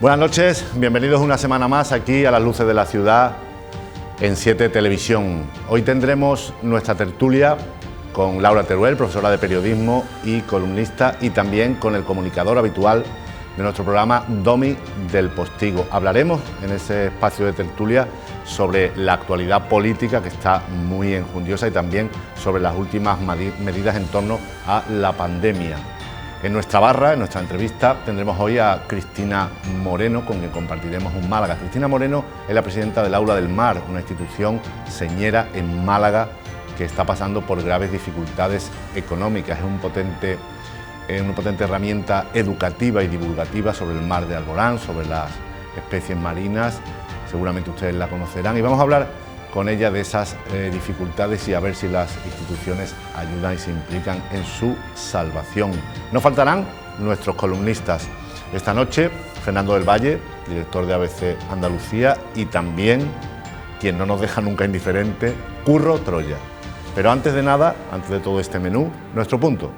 Buenas noches, bienvenidos una semana más aquí a las luces de la ciudad en 7 Televisión. Hoy tendremos nuestra tertulia con Laura Teruel, profesora de periodismo y columnista, y también con el comunicador habitual de nuestro programa, Domi del Postigo. Hablaremos en ese espacio de tertulia sobre la actualidad política, que está muy enjundiosa, y también sobre las últimas medidas en torno a la pandemia. En nuestra barra, en nuestra entrevista, tendremos hoy a Cristina Moreno, con quien compartiremos un Málaga. Cristina Moreno es la presidenta del Aula del Mar, una institución señera en Málaga que está pasando por graves dificultades económicas. Es una potente herramienta educativa y divulgativa sobre el mar de Alborán, sobre las especies marinas. Seguramente ustedes la conocerán y vamos a hablar con ella de esas dificultades y a ver si las instituciones ayudan y se implican en su salvación. No faltarán nuestros columnistas. Esta noche, Fernando del Valle, director de ABC Andalucía, y también, quien no nos deja nunca indiferente, Curro Troya. Pero antes de nada, antes de todo este menú, nuestro punto.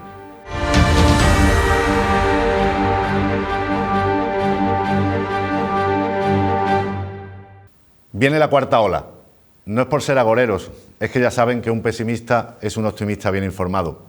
Viene la cuarta ola. No es por ser agoreros, es que ya saben que un pesimista es un optimista bien informado.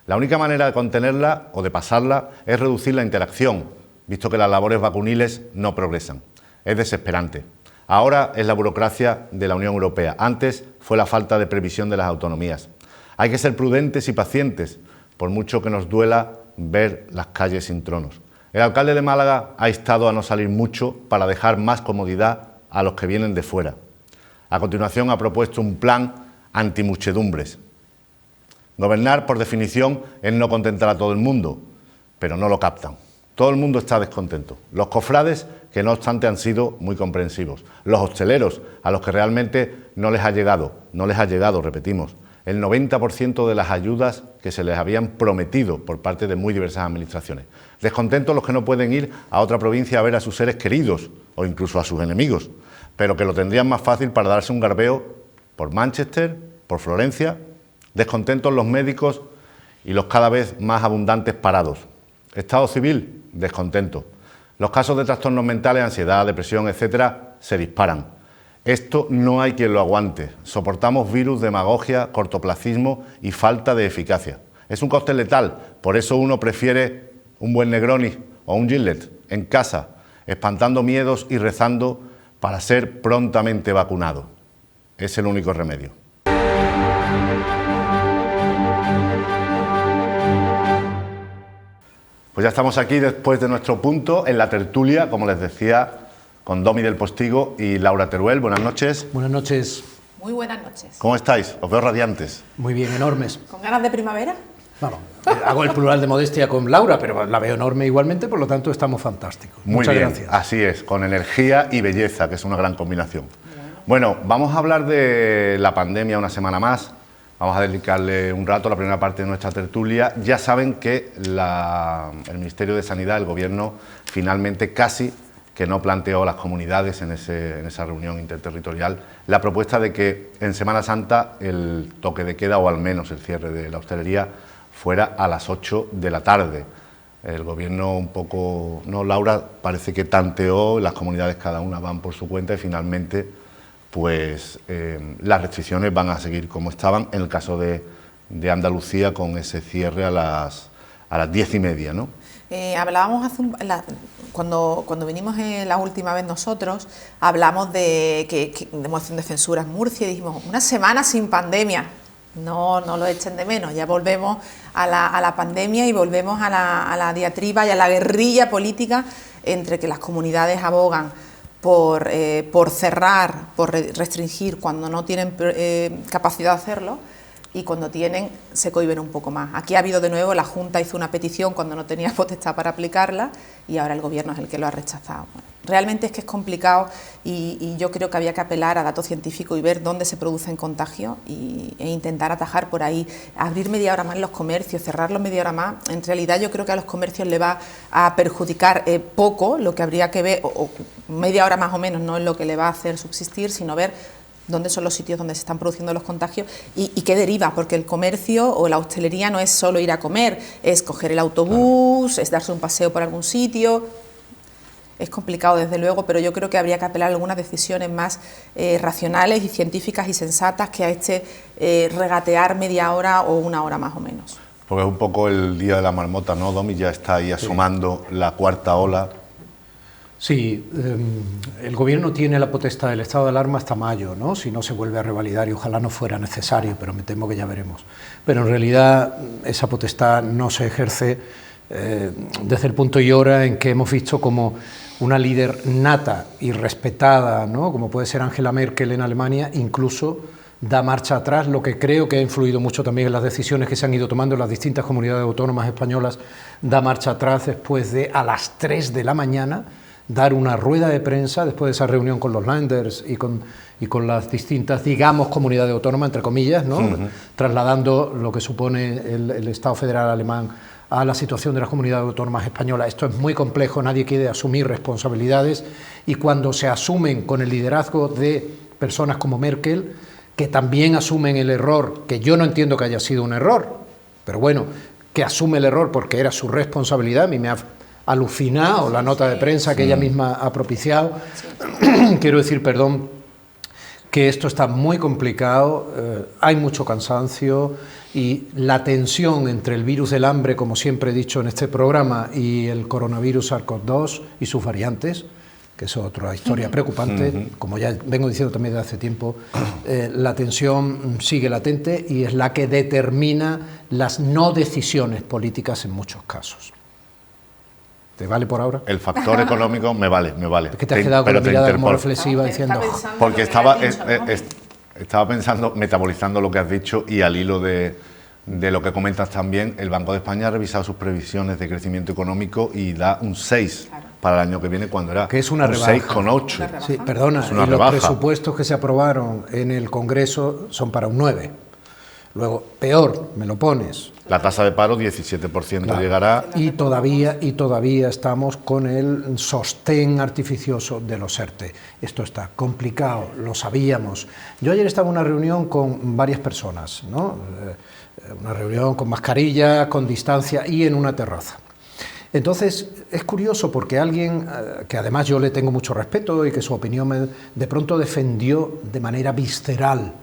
La única manera de contenerla o de pasarla es reducir la interacción, visto que las labores vacuniles no progresan. Es desesperante. Ahora es la burocracia de la Unión Europea, antes fue la falta de previsión de las autonomías. Hay que ser prudentes y pacientes, por mucho que nos duela ver las calles sin tronos. El alcalde de Málaga ha instado a no salir mucho para dejar más comodidad a los que vienen de fuera. A continuación ha propuesto un plan antimuchedumbres. Gobernar, por definición, es no contentar a todo el mundo, pero no lo captan. Todo el mundo está descontento. Los cofrades, que no obstante han sido muy comprensivos. Los hosteleros, a los que realmente no les ha llegado, repetimos, el 90% de las ayudas que se les habían prometido por parte de muy diversas administraciones. Descontentos los que no pueden ir a otra provincia a ver a sus seres queridos o incluso a sus enemigos, pero que lo tendrían más fácil para darse un garbeo por Manchester, por Florencia. Descontentos los médicos y los cada vez más abundantes parados. Estado civil, descontento. Los casos de trastornos mentales, ansiedad, depresión, etcétera, se disparan. Esto no hay quien lo aguante. Soportamos virus, demagogia, cortoplacismo y falta de eficacia. Es un cóctel letal, por eso uno prefiere un buen Negroni o un Gillette en casa, espantando miedos y rezando para ser prontamente vacunado. Es el único remedio. Pues ya estamos aquí después de nuestro punto en la tertulia, como les decía, con Domi del Postigo y Laura Teruel. Buenas noches. Buenas noches. Muy buenas noches. ¿Cómo estáis? Os veo radiantes. Muy bien, enormes. ¿Con ganas de primavera? Vamos, hago el plural de modestia con Laura, pero la veo enorme igualmente, por lo tanto estamos fantásticos. Muchas bien, gracias. Así es, con energía y belleza, que es una gran combinación. Bueno, vamos a hablar de la pandemia una semana más. Vamos a dedicarle un rato a la primera parte de nuestra tertulia. Ya saben que el Ministerio de Sanidad, el Gobierno, finalmente casi que no planteó a las comunidades en esa reunión interterritorial la propuesta de que en Semana Santa el toque de queda, o al menos el cierre de la hostelería, fuera a las 8 de la tarde. El Gobierno un poco, no, Laura, parece que tanteó, las comunidades cada una van por su cuenta y finalmente pues las restricciones van a seguir como estaban, en el caso de Andalucía, con ese cierre a las 10:30, ¿no? Hablábamos cuando vinimos la última vez nosotros, hablamos de moción de censura en Murcia y dijimos, una semana sin pandemia. No lo echen de menos, ya volvemos a la pandemia y volvemos a la diatriba y a la guerrilla política entre que las comunidades abogan por cerrar, por restringir cuando no tienen capacidad de hacerlo, y cuando tienen se cohíben un poco más. Aquí ha habido de nuevo, la Junta hizo una petición cuando no tenía potestad para aplicarla y ahora el Gobierno es el que lo ha rechazado. Bueno, realmente es que es complicado y yo creo que había que apelar a datos científicos y ver dónde se producen contagios e intentar atajar por ahí. Abrir media hora más los comercios, cerrarlos media hora más, en realidad yo creo que a los comercios le va a perjudicar poco, lo que habría que ver, o media hora más o menos no es lo que le va a hacer subsistir, sino ver dónde son los sitios donde se están produciendo los contagios y qué deriva, porque el comercio o la hostelería no es solo ir a comer, es coger el autobús, es darse un paseo por algún sitio. es complicado desde luego, pero yo creo que habría que apelar a algunas decisiones más racionales y científicas y sensatas que a regatear media hora o una hora más o menos. Porque es un poco el día de la marmota, ¿no, Domi? Ya está ahí asomando la cuarta ola. Sí, el Gobierno tiene la potestad del estado de alarma hasta mayo, ¿no? Si no se vuelve a revalidar, y ojalá no fuera necesario, pero me temo que ya veremos. Pero en realidad esa potestad no se ejerce desde el punto y hora en que hemos visto como una líder nata y respetada, ¿no? Como puede ser Angela Merkel en Alemania, incluso da marcha atrás, lo que creo que ha influido mucho también en las decisiones que se han ido tomando en las distintas comunidades autónomas españolas, da marcha atrás después de, a las 3 de la mañana, dar una rueda de prensa, después de esa reunión con los Länders y con las distintas, digamos, comunidades autónomas, entre comillas, ¿no? Trasladando lo que supone el Estado federal alemán a la situación de las comunidades autónomas españolas. Esto es muy complejo, nadie quiere asumir responsabilidades, y cuando se asumen con el liderazgo de personas como Merkel, que también asumen el error, que yo no entiendo que haya sido un error, pero bueno, que asume el error porque era su responsabilidad. A mí me ha alucinado la nota de prensa que ella misma ha propiciado. Quiero decir, perdón, que esto está muy complicado, hay mucho cansancio, y la tensión entre el virus del hambre, como siempre he dicho en este programa, y el coronavirus SARS-CoV-2 y sus variantes, que es otra historia preocupante, como ya vengo diciendo también desde hace tiempo, la tensión sigue latente y es la que determina las no decisiones políticas en muchos casos. ¿Te vale por ahora? El factor económico me vale. Es que te has quedado con la mirada como reflexiva diciendo... Porque estaba pensando, metabolizando lo que has dicho, y al hilo de lo que comentas también, el Banco de España ha revisado sus previsiones de crecimiento económico y da un 6 para el año que viene, cuando era que es una un rebaja. 6,8. Sí, perdona, es una y rebaja. Los presupuestos que se aprobaron en el Congreso son para un 9. Luego, peor, me lo pones. La tasa de paro, 17% claro. Llegará. Y todavía estamos con el sostén artificioso de los ERTE. Esto está complicado, lo sabíamos. Yo ayer estaba en una reunión con varias personas, ¿no? Una reunión con mascarilla, con distancia y en una terraza. Entonces, es curioso porque alguien, que además yo le tengo mucho respeto y que su opinión de pronto defendió de manera visceral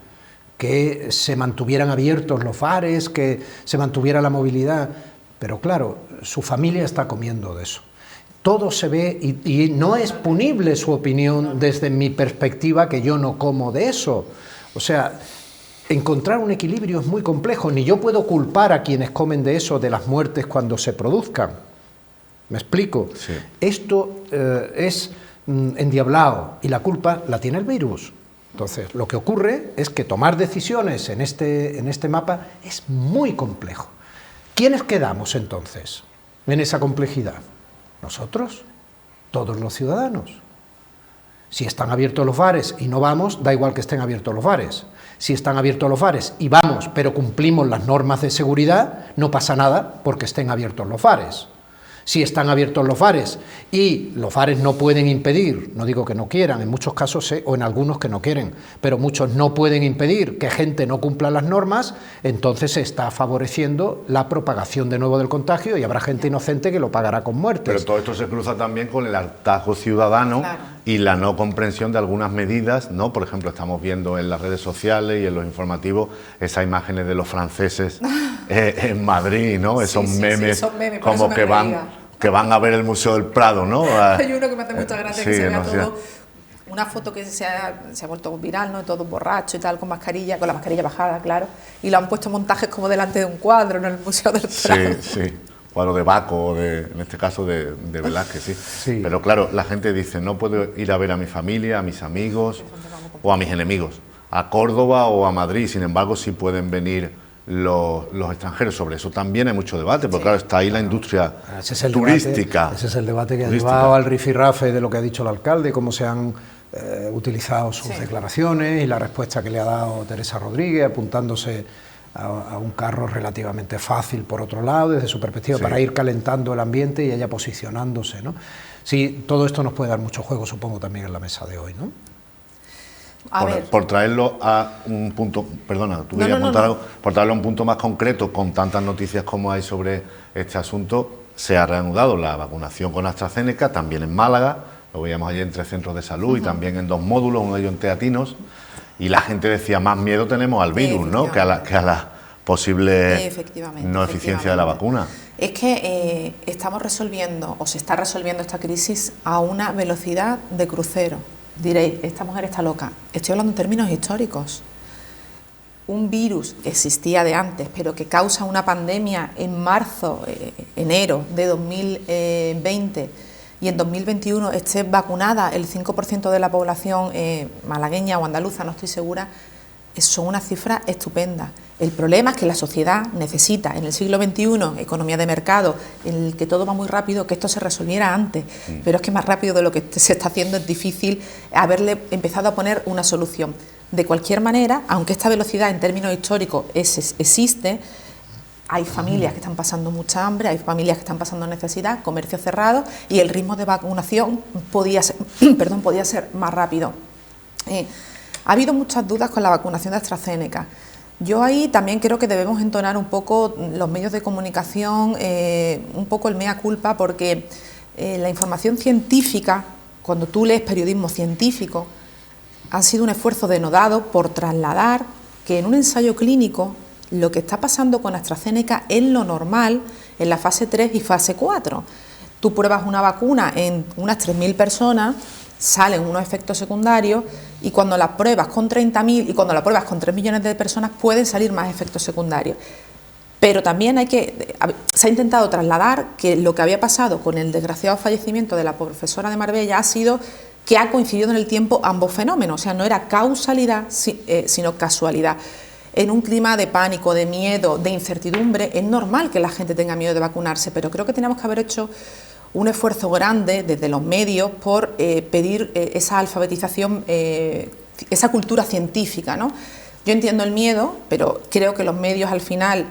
que se mantuvieran abiertos los bares, que se mantuviera la movilidad, pero claro, su familia está comiendo de eso. Todo se ve y no es punible su opinión desde mi perspectiva, que yo no como de eso. O sea, encontrar un equilibrio es muy complejo, ni yo puedo culpar a quienes comen de eso de las muertes cuando se produzcan. ¿Me explico? Sí. Esto es endiablado y la culpa la tiene el virus. Entonces, lo que ocurre es que tomar decisiones en este mapa es muy complejo. ¿Quiénes quedamos entonces en esa complejidad? Nosotros, todos los ciudadanos. Si están abiertos los bares y no vamos, da igual que estén abiertos los bares. Si están abiertos los bares y vamos, pero cumplimos las normas de seguridad, no pasa nada porque estén abiertos los bares. Si están abiertos los bares y los bares no pueden impedir, no digo que no quieran, en muchos casos o en algunos que no quieren, pero muchos no pueden impedir que gente no cumpla las normas, entonces se está favoreciendo la propagación de nuevo del contagio y habrá gente inocente que lo pagará con muertes. Pero todo esto se cruza también con el hartazgo ciudadano, claro, y la no comprensión de algunas medidas, ¿no? Por ejemplo, estamos viendo en las redes sociales y en los informativos esas imágenes de los franceses en Madrid, ¿no? Esos memes, esos memes como que van a ver el Museo del Prado, ¿no? Hay uno que me hace mucha gracia, que se vea no, todo, una foto que se ha vuelto viral, ¿no? Todo borracho y tal, con la mascarilla bajada, claro, y lo han puesto montajes como delante de un cuadro en el Museo del Prado. Sí, cuadro de Baco, en este caso de Velázquez, sí. Pero claro, la gente dice, no puedo ir a ver a mi familia, a mis amigos o a mis enemigos, a Córdoba o a Madrid, sin embargo sí pueden venir los extranjeros. Sobre eso también hay mucho debate, porque claro, está ahí la industria turística. Ese es el debate que ha llevado al rifirrafe de lo que ha dicho el alcalde, cómo se han utilizado sus declaraciones y la respuesta que le ha dado Teresa Rodríguez, apuntándose a un carro relativamente fácil por otro lado, desde su perspectiva, para ir calentando el ambiente y ella posicionándose, ¿no? Sí, todo esto nos puede dar mucho juego, supongo, también en la mesa de hoy, ¿no? Por traerlo a un punto, perdona, tú querías apuntar algo, por traerlo a un punto más concreto, con tantas noticias como hay sobre este asunto, se ha reanudado la vacunación con AstraZeneca, también en Málaga, lo veíamos allí en 3 centros de salud y también en 2 módulos, uno de ellos en Teatinos, y la gente decía, más miedo tenemos al virus, ¿no?, que a la posible no eficiencia de la vacuna. Es que estamos resolviendo, o se está resolviendo esta crisis a una velocidad de crucero. Diréis, esta mujer está loca. Estoy hablando en términos históricos. Un virus que existía de antes, pero que causa una pandemia en marzo, enero de 2020, y en 2021 esté vacunada el 5% de la población malagueña o andaluza, no estoy segura, son unas cifras estupendas. El problema es que la sociedad necesita, en el siglo XXI, economía de mercado, en el que todo va muy rápido, que esto se resolviera antes. Pero es que más rápido de lo que se está haciendo es difícil haberle empezado a poner una solución. De cualquier manera, aunque esta velocidad en términos históricos existe, hay familias que están pasando mucha hambre, hay familias que están pasando necesidad, comercio cerrado, y el ritmo de vacunación podía ser más rápido. Ha habido muchas dudas con la vacunación de AstraZeneca. Yo ahí también creo que debemos entonar un poco los medios de comunicación, un poco el mea culpa, porque la información científica, cuando tú lees periodismo científico, ha sido un esfuerzo denodado por trasladar que en un ensayo clínico lo que está pasando con AstraZeneca es lo normal en la fase 3 y fase 4. Tú pruebas una vacuna en unas 3.000 personas, salen unos efectos secundarios, y cuando la pruebas con 30.000 y cuando la pruebas con 3 millones de personas pueden salir más efectos secundarios. Pero también se ha intentado trasladar que lo que había pasado con el desgraciado fallecimiento de la profesora de Marbella ha sido que ha coincidido en el tiempo ambos fenómenos, o sea, no era causalidad, sino casualidad. En un clima de pánico, de miedo, de incertidumbre, es normal que la gente tenga miedo de vacunarse, pero creo que tenemos que haber hecho un esfuerzo grande desde los medios por pedir esa alfabetización, esa cultura científica, ¿no? Yo entiendo el miedo, pero creo que los medios al final,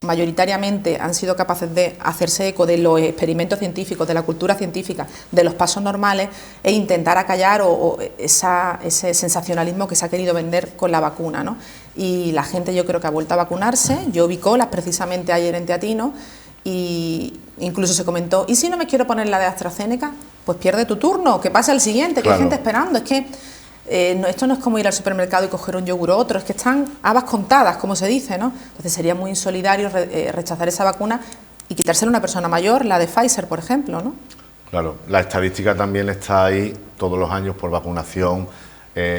mayoritariamente, han sido capaces de hacerse eco de los experimentos científicos, de la cultura científica, de los pasos normales, e intentar acallar ese sensacionalismo que se ha querido vender con la vacuna, ¿no? Y la gente, yo creo que ha vuelto a vacunarse. Yo vi colas precisamente ayer en Teatino, y incluso se comentó, ¿y si no me quiero poner la de AstraZeneca? Pues pierde tu turno, que pase al siguiente, que hay gente esperando. Es que esto no es como ir al supermercado y coger un yogur o otro, es que están habas contadas, como se dice, ¿no? Entonces sería muy insolidario rechazar esa vacuna y quitársela a una persona mayor, la de Pfizer, por ejemplo, ¿no? Claro, la estadística también está ahí todos los años por vacunación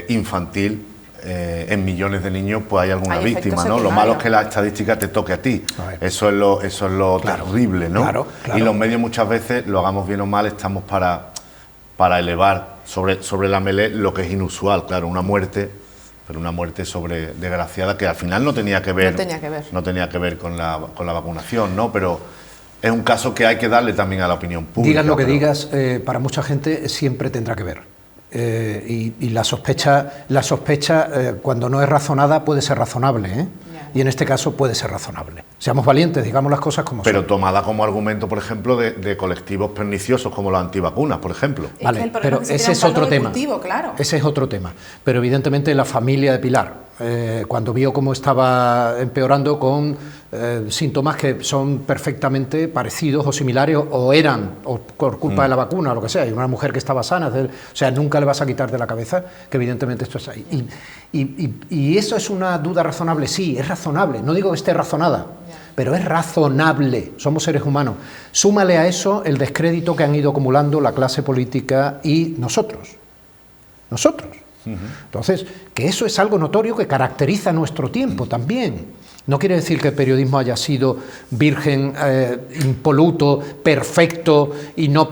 infantil. En millones de niños pues hay alguna víctima, ¿no? Lo malo es que la estadística te toque a ti. Eso es lo terrible, ¿no? Claro. Y los medios muchas veces, lo hagamos bien o mal, estamos para elevar sobre la melé lo que es inusual, claro, una muerte, pero una muerte desgraciada que al final no tenía que ver con la vacunación, ¿no? Pero es un caso que hay que darle también a la opinión pública. Digas lo que digas, para mucha gente siempre tendrá que ver. Y la sospecha cuando no es razonada puede ser razonable, ¿eh? Y en este caso puede ser razonable. Seamos valientes, digamos las cosas como son. Pero tomada como argumento, por ejemplo, de colectivos perniciosos como los antivacunas, por ejemplo. Vale, pero ese es otro tema. Claro. Ese es otro tema. Pero evidentemente la familia de Pilar, cuando vio cómo estaba empeorando con síntomas que son perfectamente parecidos o similares, o eran, o por culpa de la vacuna o lo que sea, y una mujer que estaba sana, o sea, nunca le vas a quitar de la cabeza que evidentemente esto es ahí. Y eso es una duda razonable, sí, es razonable, no digo que esté razonada, pero es razonable, somos seres humanos. Súmale a eso el descrédito que han ido acumulando la clase política y nosotros. Entonces, que eso es algo notorio que caracteriza nuestro tiempo también. No quiere decir que el periodismo haya sido virgen, impoluto, perfecto y no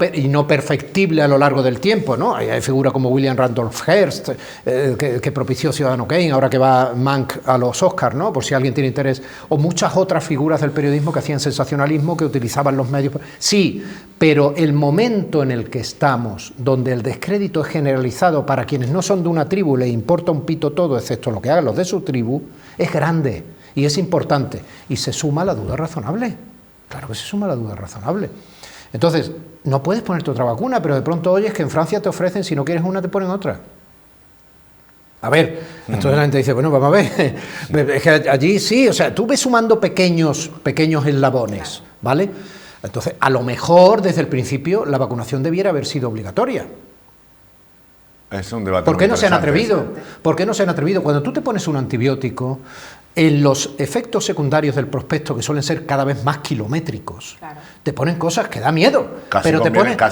perfectible a lo largo del tiempo, ¿no? Hay figuras como William Randolph Hearst, que propició Ciudadano Kane, ahora que va Mank a los Oscars, ¿no? Por si alguien tiene interés, o muchas otras figuras del periodismo que hacían sensacionalismo, que utilizaban los medios. Sí, pero el momento en el que estamos, donde el descrédito es generalizado para quienes no son de una tribu, les importa un pito todo, excepto lo que hagan los de su tribu, es grande. Y es importante, y se suma la duda razonable. Claro que se suma la duda razonable. Entonces, no puedes ponerte otra vacuna, pero de pronto oyes que en Francia te ofrecen, si no quieres una, te ponen otra. A ver, entonces la gente dice, bueno, vamos a ver, es que allí sí, o sea, tú ves sumando pequeños eslabones, ¿vale? Entonces, a lo mejor, desde el principio, la vacunación debiera haber sido obligatoria. Es un debate. ¿Por qué no se han interesante. atrevido? ¿Por qué no se han atrevido? Cuando tú te pones un antibiótico, en los efectos secundarios del prospecto, que suelen ser cada vez más kilométricos, Claro. te ponen cosas que da miedo. Casi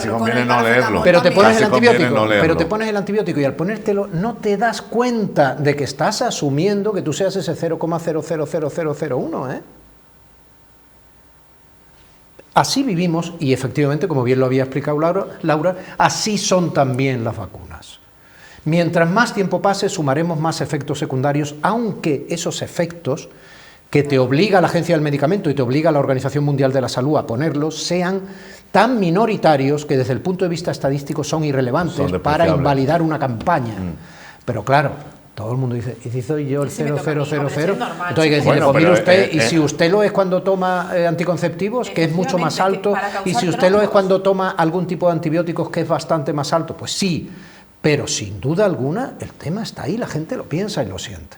conviene no leerlo. Pero te pones Casi el conviene antibiótico, no leerlo. pero te pones el antibiótico y al ponértelo no te das cuenta de que estás asumiendo que tú seas ese 0,000001, ¿eh? Así vivimos y efectivamente, como bien lo había explicado Laura, así son también las vacunas. Mientras más tiempo pase, sumaremos más efectos secundarios, aunque esos efectos que te obliga la Agencia del Medicamento y te obliga la Organización Mundial de la Salud a ponerlos, sean tan minoritarios que desde el punto de vista estadístico son irrelevantes Son para despreciables. invalidar una campaña. Pero claro, todo el mundo dice, ¿y si soy yo el Y si me toca a mí, 0000? hombre, si es normal, Entonces hay que decirle, Bueno, pues mire pero, usted, y si usted lo es cuando toma anticonceptivos, que es mucho más Efectivamente, alto, que para causar y si usted lo es trombos. cuando toma algún tipo de antibióticos, que es bastante más alto, pues sí, pero sin duda alguna el tema está ahí, la gente lo piensa y lo siente,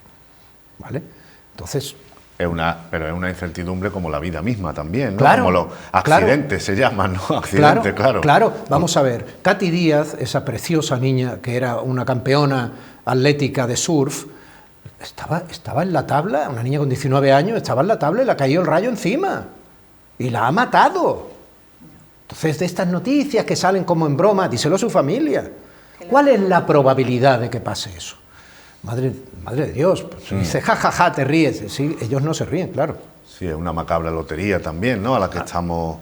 ¿vale? Entonces, Pero es una incertidumbre como la vida misma también, ¿no? Claro, Como los accidentes se llaman, ¿no? Accidentes, claro. Claro, vamos a ver, Katy Díaz, esa preciosa niña que era una campeona atlética de surf, estaba en la tabla, una niña con 19 años, estaba en la tabla y le cayó el rayo encima y la ha matado. Entonces, de estas noticias que salen como en broma, díselo a su familia. ¿Cuál es la probabilidad de que pase eso? Madre de Dios, pues, dice jajaja, te ríes. Sí, ellos no se ríen, claro. Sí, es una macabra lotería también, ¿no? A la que estamos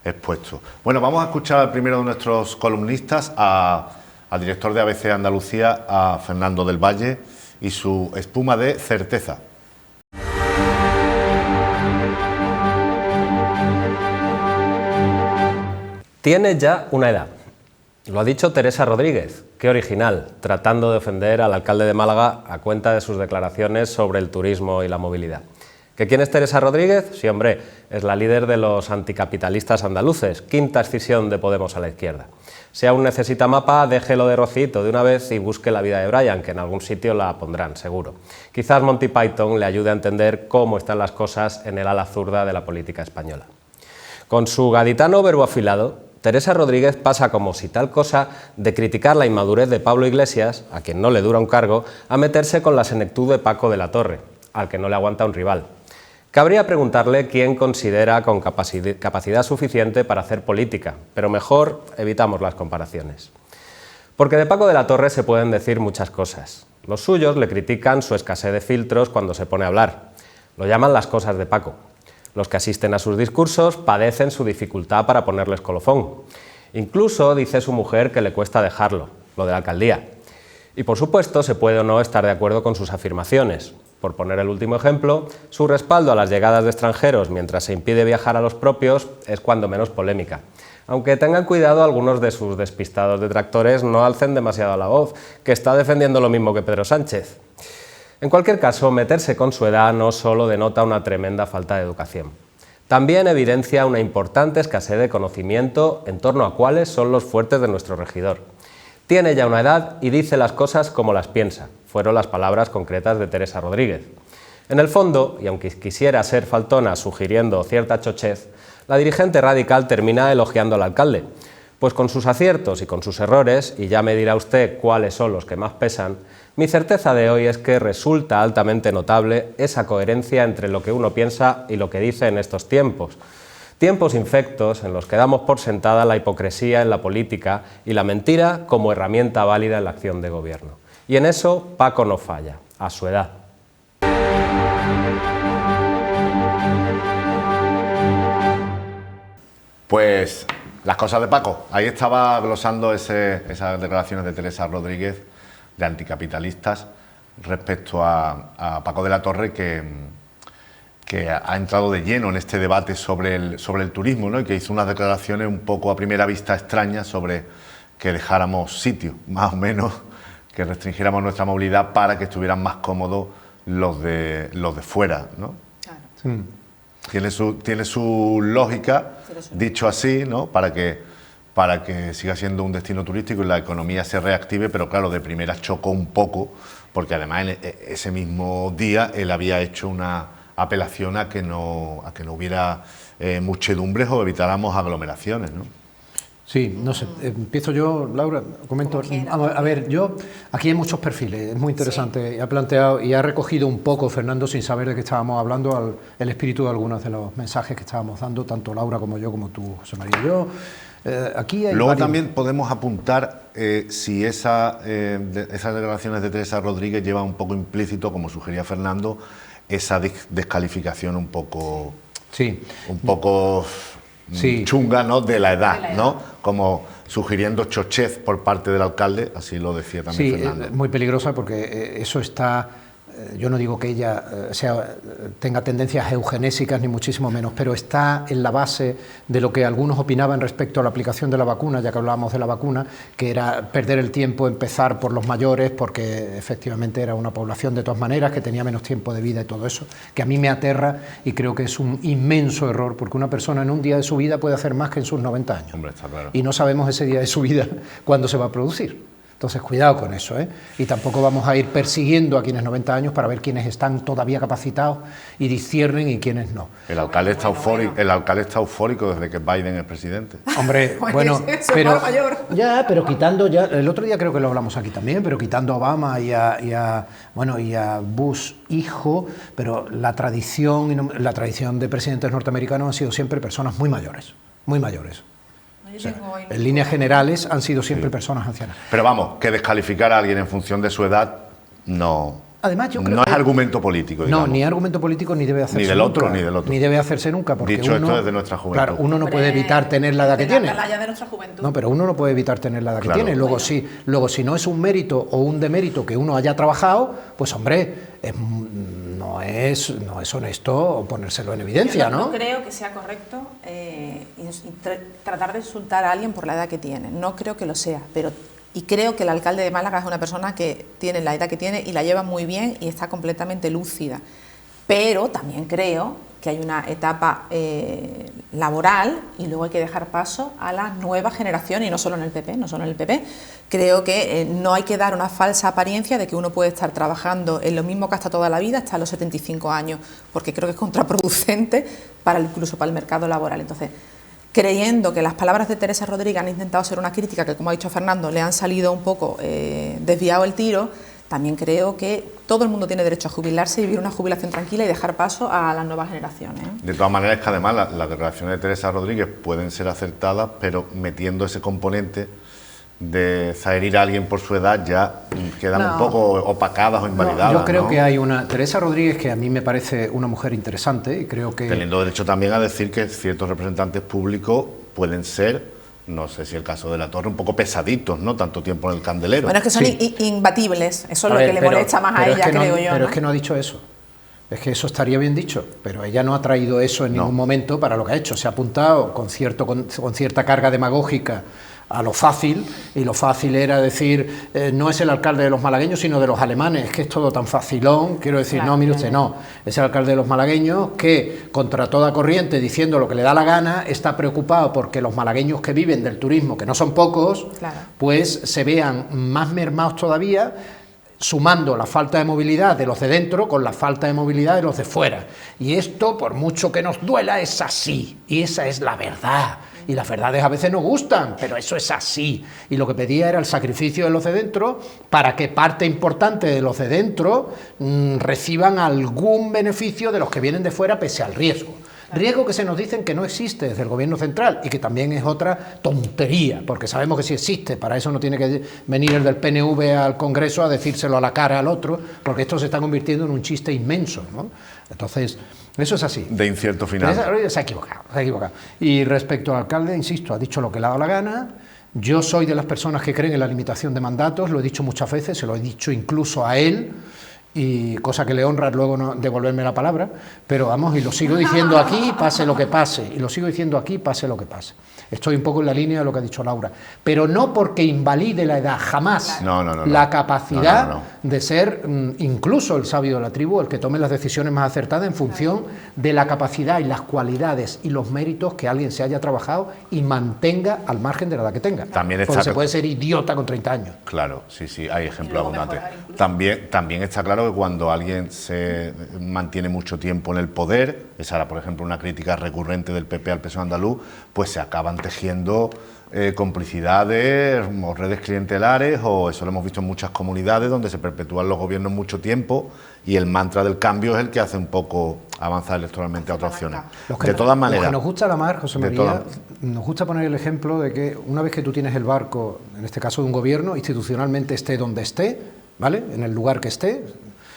expuestos. Bueno, vamos a escuchar al primero de nuestros columnistas, al director de ABC Andalucía, a Fernando del Valle, y su espuma de certeza. Tiene ya una edad. Lo ha dicho Teresa Rodríguez, qué original, tratando de ofender al alcalde de Málaga a cuenta de sus declaraciones sobre el turismo y la movilidad. ¿Que quién es Teresa Rodríguez? Sí, hombre, es la líder de los anticapitalistas andaluces, quinta escisión de Podemos a la izquierda. Si aún necesita mapa, déjelo de Rocito de una vez y busque la vida de Brian, que en algún sitio la pondrán, seguro. Quizás Monty Python le ayude a entender cómo están las cosas en el ala zurda de la política española. Con su gaditano verbo afilado, Teresa Rodríguez pasa como si tal cosa de criticar la inmadurez de Pablo Iglesias, a quien no le dura un cargo, a meterse con la senectud de Paco de la Torre, al que no le aguanta un rival. Cabría preguntarle quién considera con capacidad suficiente para hacer política, pero mejor evitamos las comparaciones. Porque de Paco de la Torre se pueden decir muchas cosas. Los suyos le critican su escasez de filtros cuando se pone a hablar. Lo llaman las cosas de Paco. Los que asisten a sus discursos padecen su dificultad para ponerles colofón. Incluso dice su mujer que le cuesta dejarlo, lo de la alcaldía. Y por supuesto se puede o no estar de acuerdo con sus afirmaciones. Por poner el último ejemplo, su respaldo a las llegadas de extranjeros mientras se impide viajar a los propios es cuando menos polémica. Aunque tengan cuidado algunos de sus despistados detractores no alcen demasiado la voz, que está defendiendo lo mismo que Pedro Sánchez. En cualquier caso, meterse con su edad no solo denota una tremenda falta de educación. También evidencia una importante escasez de conocimiento en torno a cuáles son los fuertes de nuestro regidor. Tiene ya una edad y dice las cosas como las piensa, fueron las palabras concretas de Teresa Rodríguez. En el fondo, y aunque quisiera ser faltona sugiriendo cierta chochez, la dirigente radical termina elogiando al alcalde, pues con sus aciertos y con sus errores, y ya me dirá usted cuáles son los que más pesan, mi certeza de hoy es que resulta altamente notable esa coherencia entre lo que uno piensa y lo que dice en estos tiempos. Tiempos infectos en los que damos por sentada la hipocresía en la política y la mentira como herramienta válida en la acción de gobierno. Y en eso Paco no falla, a su edad. Pues las cosas de Paco. Ahí estaba glosando esas declaraciones de Teresa Rodríguez, de anticapitalistas, respecto a Paco de la Torre, que ha entrado de lleno en este debate sobre el turismo, ¿no? Y que hizo unas declaraciones un poco a primera vista extrañas sobre que dejáramos sitio, más o menos, que restringiéramos nuestra movilidad para que estuvieran más cómodos los de fuera, ¿no? Claro. Tiene su lógica, dicho así, ¿no? Para que siga siendo un destino turístico y la economía se reactive, pero claro, de primera chocó un poco, porque además ese mismo día él había hecho una apelación a que no hubiera muchedumbres o evitáramos aglomeraciones, ¿no? Sí, no sé, empiezo yo, Laura, comento. A ver, aquí hay muchos perfiles, es muy interesante, sí. Ha planteado y ha recogido un poco, Fernando, sin saber de qué estábamos hablando, el espíritu de algunos de los mensajes que estábamos dando, tanto Laura como yo, como tú, José María. Aquí hay Luego varios... también podemos apuntar si esas declaraciones de Teresa Rodríguez llevan un poco implícito, como sugería Fernando, esa descalificación un poco... Sí. Un poco... Sí. Chunga, ¿no?, de la edad, ¿no? Como sugiriendo chochez por parte del alcalde, así lo decía también Fernando. Sí, muy peligrosa porque eso está... Yo no digo que ella tenga tendencias eugenésicas ni muchísimo menos, pero está en la base de lo que algunos opinaban respecto a la aplicación de la vacuna, ya que hablábamos de la vacuna, que era perder el tiempo, empezar por los mayores, porque efectivamente era una población de todas maneras que tenía menos tiempo de vida y todo eso, que a mí me aterra y creo que es un inmenso error, porque una persona en un día de su vida puede hacer más que en sus 90 años. Hombre, está claro. Y no sabemos ese día de su vida cuándo se va a producir. Entonces, cuidado con eso, ¿eh? Y tampoco vamos a ir persiguiendo a quienes 90 años para ver quiénes están todavía capacitados y disciernen y quiénes no. El alcalde está eufórico desde que Biden es presidente. Hombre, bueno, pero quitando ya, el otro día creo que lo hablamos aquí también, pero quitando a Obama y a Bush hijo, pero la tradición de presidentes norteamericanos han sido siempre personas muy mayores, muy mayores. O sea, en líneas generales han sido siempre personas ancianas. Pero vamos, que descalificar a alguien en función de su edad no, además, yo creo no es argumento político, digamos. No, ni argumento político ni debe hacerse ni del otro, ni del otro. Ni debe hacerse nunca. Porque dicho uno, esto desde nuestra juventud. Claro, uno no puede evitar tener la edad que tiene. De nuestra juventud. No, pero uno no puede evitar tener la edad que tiene. Luego, si no es un mérito o un demérito que uno haya trabajado, pues hombre, no es honesto ponérselo en evidencia, ¿no? No creo que sea correcto tratar de insultar a alguien por la edad que tiene. No creo que lo sea, y creo que el alcalde de Málaga es una persona que tiene la edad que tiene y la lleva muy bien y está completamente lúcida. Pero también creo que hay una etapa laboral y luego hay que dejar paso a la nueva generación, y no solo en el PP, Creo que no hay que dar una falsa apariencia de que uno puede estar trabajando en lo mismo que hasta toda la vida, hasta los 75 años, porque creo que es contraproducente incluso para el mercado laboral. Entonces, creyendo que las palabras de Teresa Rodríguez han intentado ser una crítica que, como ha dicho Fernando, le han salido un poco desviado el tiro, también creo que todo el mundo tiene derecho a jubilarse y vivir una jubilación tranquila y dejar paso a las nuevas generaciones. De todas maneras, es que además las declaraciones de Teresa Rodríguez pueden ser acertadas, pero metiendo ese componente de zaherir a alguien por su edad ya quedan un poco opacadas o invalidadas. Yo creo que hay una Teresa Rodríguez que a mí me parece una mujer interesante y creo que... Teniendo derecho también a decir que ciertos representantes públicos pueden ser, no sé si el caso de La Torre, un poco pesaditos, ¿no? Tanto tiempo en el candelero. Bueno, es que son imbatibles, eso es lo que le molesta más a ella, creo yo. Pero es que no ha dicho eso. Es que eso estaría bien dicho, pero ella no ha traído eso en ningún momento para lo que ha hecho. Se ha apuntado con cierta carga demagógica a lo fácil, y lo fácil era decir, no es el alcalde de los malagueños, sino de los alemanes, que es todo tan facilón. Quiero decir, claro, no, mire usted, no, es el alcalde de los malagueños que, contra toda corriente, diciendo lo que le da la gana, está preocupado porque los malagueños que viven del turismo, que no son pocos, claro, pues se vean más mermados todavía, sumando la falta de movilidad de los de dentro con la falta de movilidad de los de fuera. Y esto, por mucho que nos duela, es así, y esa es la verdad. Y las verdades a veces no gustan, pero eso es así. Y lo que pedía era el sacrificio de los de dentro para que parte importante de los de dentro reciban algún beneficio de los que vienen de fuera, pese al riesgo. Riesgo que se nos dicen que no existe desde el gobierno central y que también es otra tontería, porque sabemos que sí existe. Para eso no tiene que venir el del PNV al Congreso a decírselo a la cara al otro, porque esto se está convirtiendo en un chiste inmenso, ¿no? Entonces, eso es así. De incierto final. Se ha equivocado. Y respecto al alcalde, insisto, ha dicho lo que le ha dado la gana. Yo soy de las personas que creen en la limitación de mandatos, lo he dicho muchas veces, se lo he dicho incluso a él, y cosa que le honra luego no devolverme la palabra, pero vamos, y lo sigo diciendo aquí, pase lo que pase, y lo sigo diciendo aquí, pase lo que pase. Estoy un poco en la línea de lo que ha dicho Laura, pero no porque invalide la edad, jamás, la capacidad de ser incluso el sabio de la tribu, el que tome las decisiones más acertadas en función de la capacidad y las cualidades y los méritos que alguien se haya trabajado y mantenga al margen de la edad que tenga. También porque se puede ser idiota con 30 años. Claro, sí, hay ejemplos abundantes. También está claro claro que cuando alguien se mantiene mucho tiempo en el poder, esa era por ejemplo una crítica recurrente del PP al PSOE andaluz, pues se acaban tejiendo complicidades o redes clientelares, o eso lo hemos visto en muchas comunidades donde se perpetúan los gobiernos mucho tiempo y el mantra del cambio es el que hace un poco avanzar electoralmente a otras opciones. De todas maneras... Lo que nos gusta la mar, José María, nos gusta poner el ejemplo de que una vez que tú tienes el barco, en este caso de un gobierno, institucionalmente esté donde esté, ¿vale?, en el lugar que esté,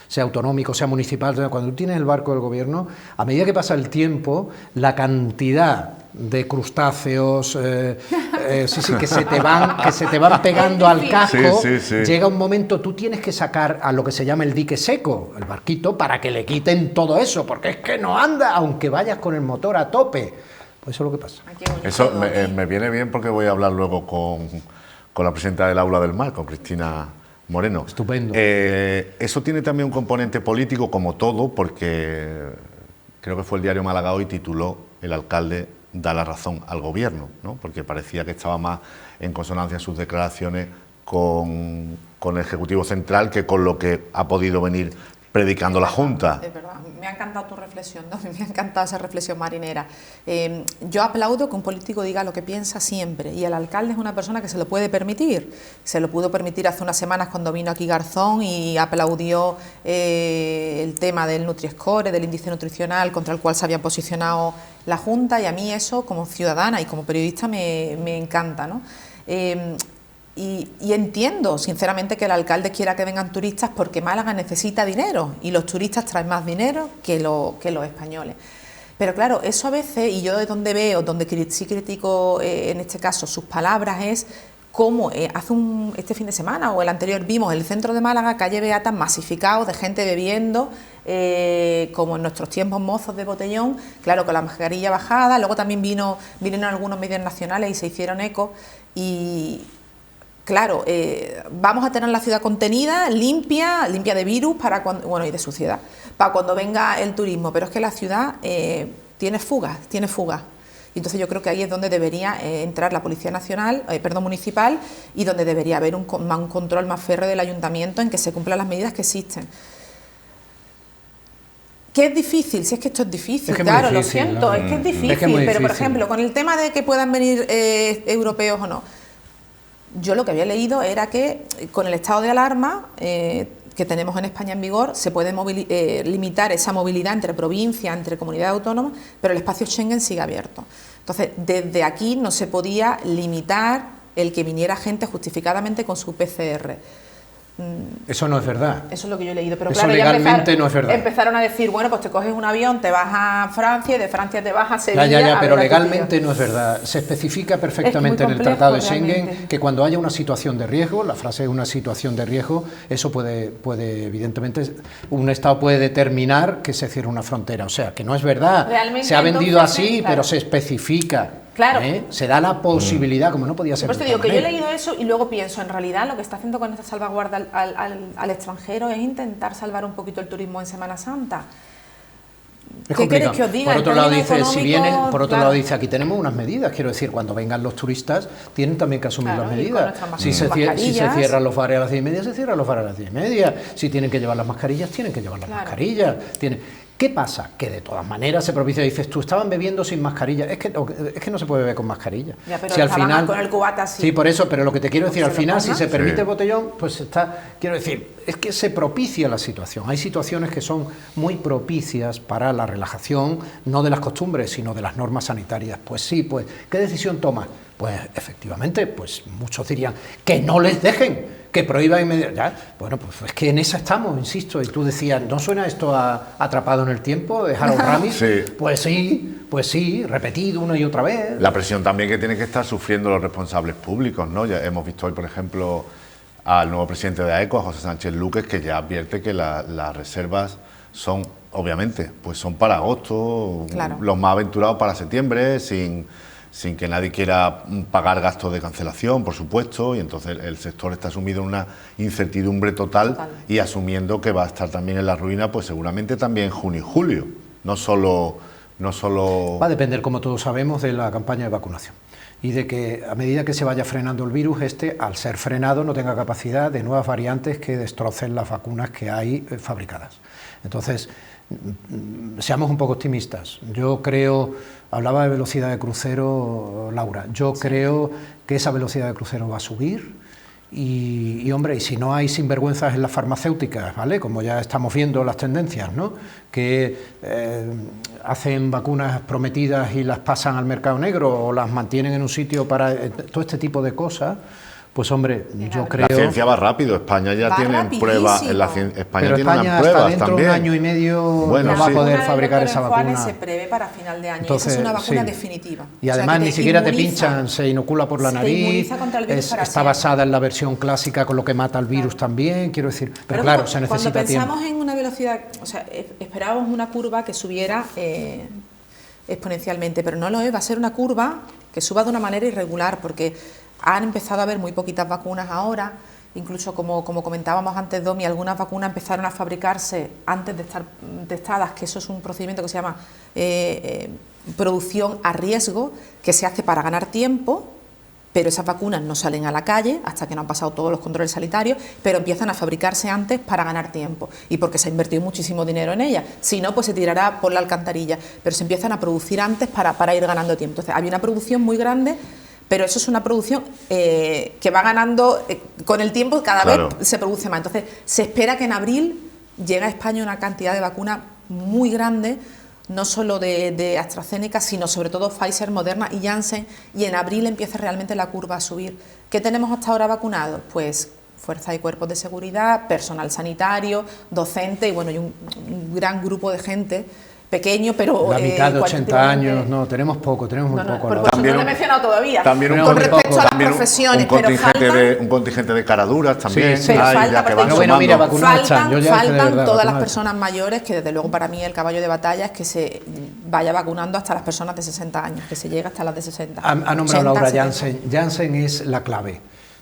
sea autonómico, sea municipal, cuando tú tienes el barco del gobierno, a medida que pasa el tiempo, la cantidad de crustáceos que se te van pegando al casco, llega un momento, tú tienes que sacar a lo que se llama el dique seco, el barquito, para que le quiten todo eso, porque es que no anda, aunque vayas con el motor a tope. Pues eso es lo que pasa. Eso me viene bien porque voy a hablar luego con la presidenta del Aula del Mar, con Cristina Moreno. Estupendo. Eso tiene también un componente político, como todo, porque creo que fue el diario Málaga Hoy tituló "El alcalde da la razón al gobierno", ¿no?, porque parecía que estaba más en consonancia sus declaraciones con el Ejecutivo Central que con lo que ha podido venir predicando la Junta. Es verdad, me ha encantado tu reflexión, ¿no? Me ha encantado esa reflexión marinera. Yo aplaudo que un político diga lo que piensa siempre, y el alcalde es una persona que se lo puede permitir. Se lo pudo permitir hace unas semanas cuando vino aquí Garzón y aplaudió el tema del Nutri-Score, del índice nutricional contra el cual se había posicionado la Junta, y a mí eso, como ciudadana y como periodista, me encanta, ¿no? Y entiendo, sinceramente, que el alcalde quiera que vengan turistas porque Málaga necesita dinero y los turistas traen más dinero que los españoles. Pero claro, eso a veces, y yo de donde veo, donde sí critico en este caso sus palabras, es cómo este fin de semana o el anterior vimos el centro de Málaga, calle Beata, masificado de gente bebiendo, como en nuestros tiempos mozos de botellón, claro, con la mascarilla bajada. Luego también vinieron algunos medios nacionales y se hicieron eco y... Claro, vamos a tener la ciudad contenida, limpia de virus y de suciedad, para cuando venga el turismo, pero es que la ciudad tiene fugas. Y entonces yo creo que ahí es donde debería entrar la Policía Municipal, y donde debería haber un control más férreo del ayuntamiento en que se cumplan las medidas que existen. ¿Qué es difícil? Si es que esto es difícil, claro, lo siento, es que es difícil, pero por ejemplo, con el tema de que puedan venir europeos o no, yo lo que había leído era que con el estado de alarma que tenemos en España en vigor se puede limitar esa movilidad entre provincias, entre comunidades autónomas, pero el espacio Schengen sigue abierto. Entonces, desde aquí no se podía limitar el que viniera gente justificadamente con su PCR. Eso no es verdad. Eso es lo que yo he leído. Pero eso claro, legalmente no es verdad. Empezaron a decir, bueno, pues te coges un avión, te vas a Francia y de Francia te vas a Sevilla. Pero legalmente no es verdad. Se especifica perfectamente en el Tratado de Schengen que cuando haya una situación de riesgo, la frase es una situación de riesgo, eso puede evidentemente, un Estado puede determinar que se cierre una frontera. O sea, que no es verdad. Realmente, se ha vendido entonces, así, claro, pero se especifica. Claro. Se da la posibilidad, como no podía ser. Por eso te digo que yo he leído eso y luego pienso, en realidad lo que está haciendo con esta salvaguarda al extranjero es intentar salvar un poquito el turismo en Semana Santa. ¿Qué queréis que os diga? Por otro lado dice, aquí tenemos unas medidas, quiero decir, cuando vengan los turistas tienen también que asumir las medidas. Si se cierran los bares a las 10:30, se cierran los bares a las 10:30. Si tienen que llevar las mascarillas, tienen que llevar las mascarillas. ¿Qué pasa? Que de todas maneras se propicia, dices tú, estaban bebiendo sin mascarilla, es que no se puede beber con mascarilla. Ya, pero si al final con el cubata así. Sí, por eso, pero lo que te quiero decir, al final, si se permite el botellón, pues quiero decir, es que se propicia la situación. Hay situaciones que son muy propicias para la relajación, no de las costumbres, sino de las normas sanitarias. Pues sí, pues, ¿qué decisión tomas? Pues efectivamente, pues muchos dirían que no les dejen, que prohíban inmediatamente. Bueno, pues es que en esa estamos, insisto, y tú decías, ¿no suena esto a Atrapado en el Tiempo de Harold Ramis? Sí. Pues sí, repetido una y otra vez. La presión también que tienen que estar sufriendo los responsables públicos, ¿no? Ya hemos visto hoy, por ejemplo, al nuevo presidente de AECO, a José Sánchez Luques, que ya advierte que las reservas son, obviamente, pues son para agosto, claro, los más aventurados para septiembre, sin que nadie quiera pagar gastos de cancelación, por supuesto, y entonces el sector está sumido en una incertidumbre total y asumiendo que va a estar también en la ruina, pues seguramente también junio y julio, no solo... Va a depender, como todos sabemos, de la campaña de vacunación. y de que a medida que se vaya frenando el virus, al ser frenado, no tenga capacidad de nuevas variantes que destrocen las vacunas que hay fabricadas. Entonces, seamos un poco optimistas. Yo creo, hablaba de velocidad de crucero Laura, yo creo que esa velocidad de crucero va a subir. Y hombre, y si no hay sinvergüenzas en las farmacéuticas, ¿vale? Como ya estamos viendo las tendencias, ¿no? Que hacen vacunas prometidas y las pasan al mercado negro o las mantienen en un sitio para todo este tipo de cosas. Pues hombre, yo creo... La ciencia va rápido, España ya tiene pruebas, pero España hasta dentro de un año y medio no va a poder fabricar esa vacuna. Se prevé para final de año. Entonces, esa es una vacuna definitiva. Y además ni siquiera te pinchan, se inocula por la nariz, está basada en la versión clásica con lo que mata el virus también, quiero decir, pero claro, se necesita tiempo. Cuando pensamos en una velocidad, o sea, esperábamos una curva que subiera exponencialmente, pero no lo es, va a ser una curva que suba de una manera irregular, porque han empezado a haber muy poquitas vacunas ahora, incluso como comentábamos antes, Domi, algunas vacunas empezaron a fabricarse antes de estar testadas, que eso es un procedimiento que se llama producción a riesgo, que se hace para ganar tiempo, pero esas vacunas no salen a la calle hasta que no han pasado todos los controles sanitarios, pero empiezan a fabricarse antes para ganar tiempo y porque se ha invertido muchísimo dinero en ellas. Si no, pues se tirará por la alcantarilla, pero se empiezan a producir antes para ir ganando tiempo. Entonces, había una producción muy grande, pero eso es una producción que va ganando con el tiempo, cada vez se produce más. Entonces, se espera que en abril llegue a España una cantidad de vacunas muy grande, no solo de AstraZeneca, sino sobre todo Pfizer, Moderna y Janssen, y en abril empieza realmente la curva a subir. ¿Qué tenemos hasta ahora vacunados? Pues fuerzas y cuerpos de seguridad, personal sanitario, docente y bueno, y un gran grupo de gente pequeño, pero... La mitad de 80 años, no, tenemos poco, tenemos muy poco. Pero también no lo he mencionado todavía. También con respecto a las profesiones, un contingente de caraduras también. Sí, pero faltan todas las personas mayores, que desde luego para mí el caballo de batalla es que se vaya vacunando hasta las personas de 60 años, que se llegue hasta las de 60. Ha nombrado Laura Janssen. Janssen es la clave.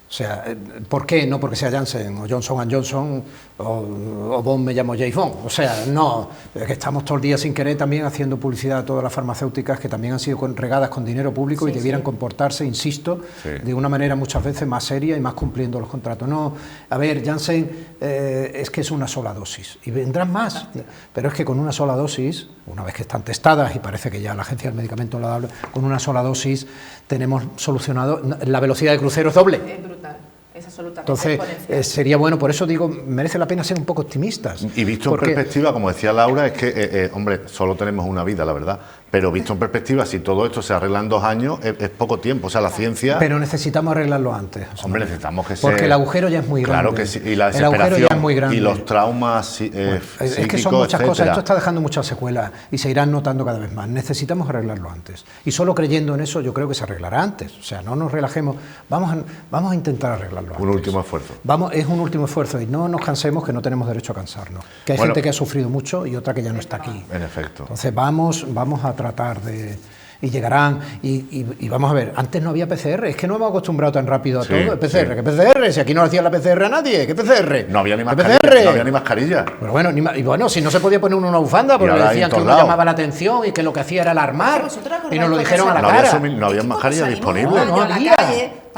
O sea, ¿por qué? No porque sea Janssen o Johnson & Johnson o Bond me llamo James Bond. O sea, no, es que estamos todo el día sin querer también haciendo publicidad a todas las farmacéuticas que también han sido regadas con dinero público y debieran comportarse, insisto, de una manera muchas veces más seria y más cumpliendo los contratos. No, a ver, Janssen es que es una sola dosis y vendrán más, pero es que con una sola dosis, una vez que están testadas y parece que ya la Agencia del Medicamento lo habla, con una sola dosis tenemos solucionado, la velocidad de crucero es doble. Es brutal. Es absolutamente. Entonces, sería bueno, por eso digo, merece la pena ser un poco optimistas. Y visto en perspectiva, como decía Laura, es que, hombre, solo tenemos una vida, la verdad, pero visto en perspectiva, si todo esto se arregla en 2 años, es poco tiempo, o sea, la ciencia... Pero necesitamos arreglarlo antes. Hombre, necesitamos que porque el agujero ya es muy grande. Claro que sí, y la desesperación, es muy grande. Y los traumas es que son muchas cosas, esto está dejando muchas secuelas y se irán notando cada vez más. Necesitamos arreglarlo antes. Y solo creyendo en eso, yo creo que se arreglará antes. O sea, no nos relajemos, vamos a intentar arreglarlo antes. Un último esfuerzo. Es un último esfuerzo y no nos cansemos, que no tenemos derecho a cansarnos. Que hay gente que ha sufrido mucho y otra que ya no está aquí. En efecto. Entonces vamos a tratar de... Y llegarán, y vamos a ver, antes no había PCR, es que no hemos acostumbrado tan rápido a todo. PCR, ¿qué PCR? Si aquí no hacía la PCR a nadie, ¿qué PCR? No había ni mascarilla. No había ni mascarilla. Pero bueno, si no se podía poner una bufanda porque decían que uno llamaba la atención y que lo que hacía era alarmar, y nos lo dijeron a la cara. No había mascarilla disponible. No había.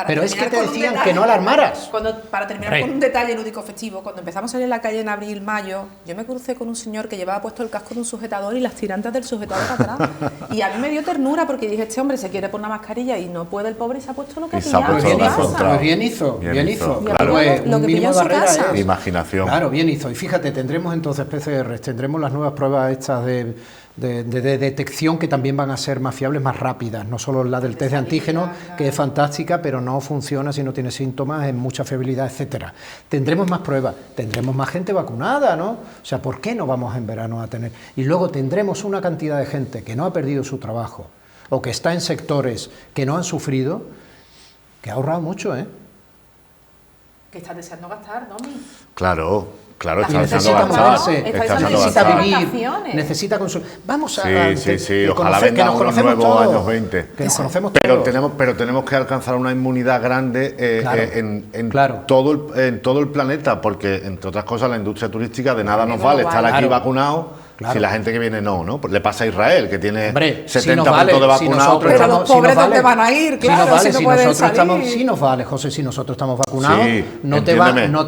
Pero es que te decían que no alarmaras. Para terminar con un detalle lúdico festivo, cuando empezamos a salir en la calle en abril, mayo, yo me crucé con un señor que llevaba puesto el casco de un sujetador y las tirantas del sujetador para atrás. Y a mí me dio ternura porque dije, este hombre se quiere poner una mascarilla y no puede el pobre y se ha puesto lo que pillaba. Pues bien hizo. Claro, lo que pilló en su casa. Imaginación. Claro, bien hizo. Y fíjate, tendremos entonces PCRs, tendremos las nuevas pruebas estas de detección que también van a ser más fiables, más rápidas, no solo la del test de antígeno, que es fantástica, pero no funciona si no tiene síntomas, es mucha febrilidad, etcétera. Tendremos más pruebas, tendremos más gente vacunada, ¿no? O sea, ¿por qué no vamos en verano a tener? Y luego tendremos una cantidad de gente que no ha perdido su trabajo o que está en sectores que no han sufrido, que ha ahorrado mucho, ¿eh? Que estás deseando gastar, Domi. Claro, está necesita moverse, necesita vivir, necesita consumir. Vamos a... Sí, ojalá vengan unos nuevos años 20. Que nos conocemos pero tenemos que alcanzar una inmunidad grande en todo el planeta, porque, entre otras cosas, la industria turística de nada nos vale estar aquí vacunados, Claro. Si la gente que viene no, ¿no? Le pasa a Israel, que tiene Hombre, 70 puntos de vacunados. Pero los pobres ¿dónde van a ir? Claro, si no pueden salir. Sí nos vale, José, si nosotros estamos vacunados, Sí, no te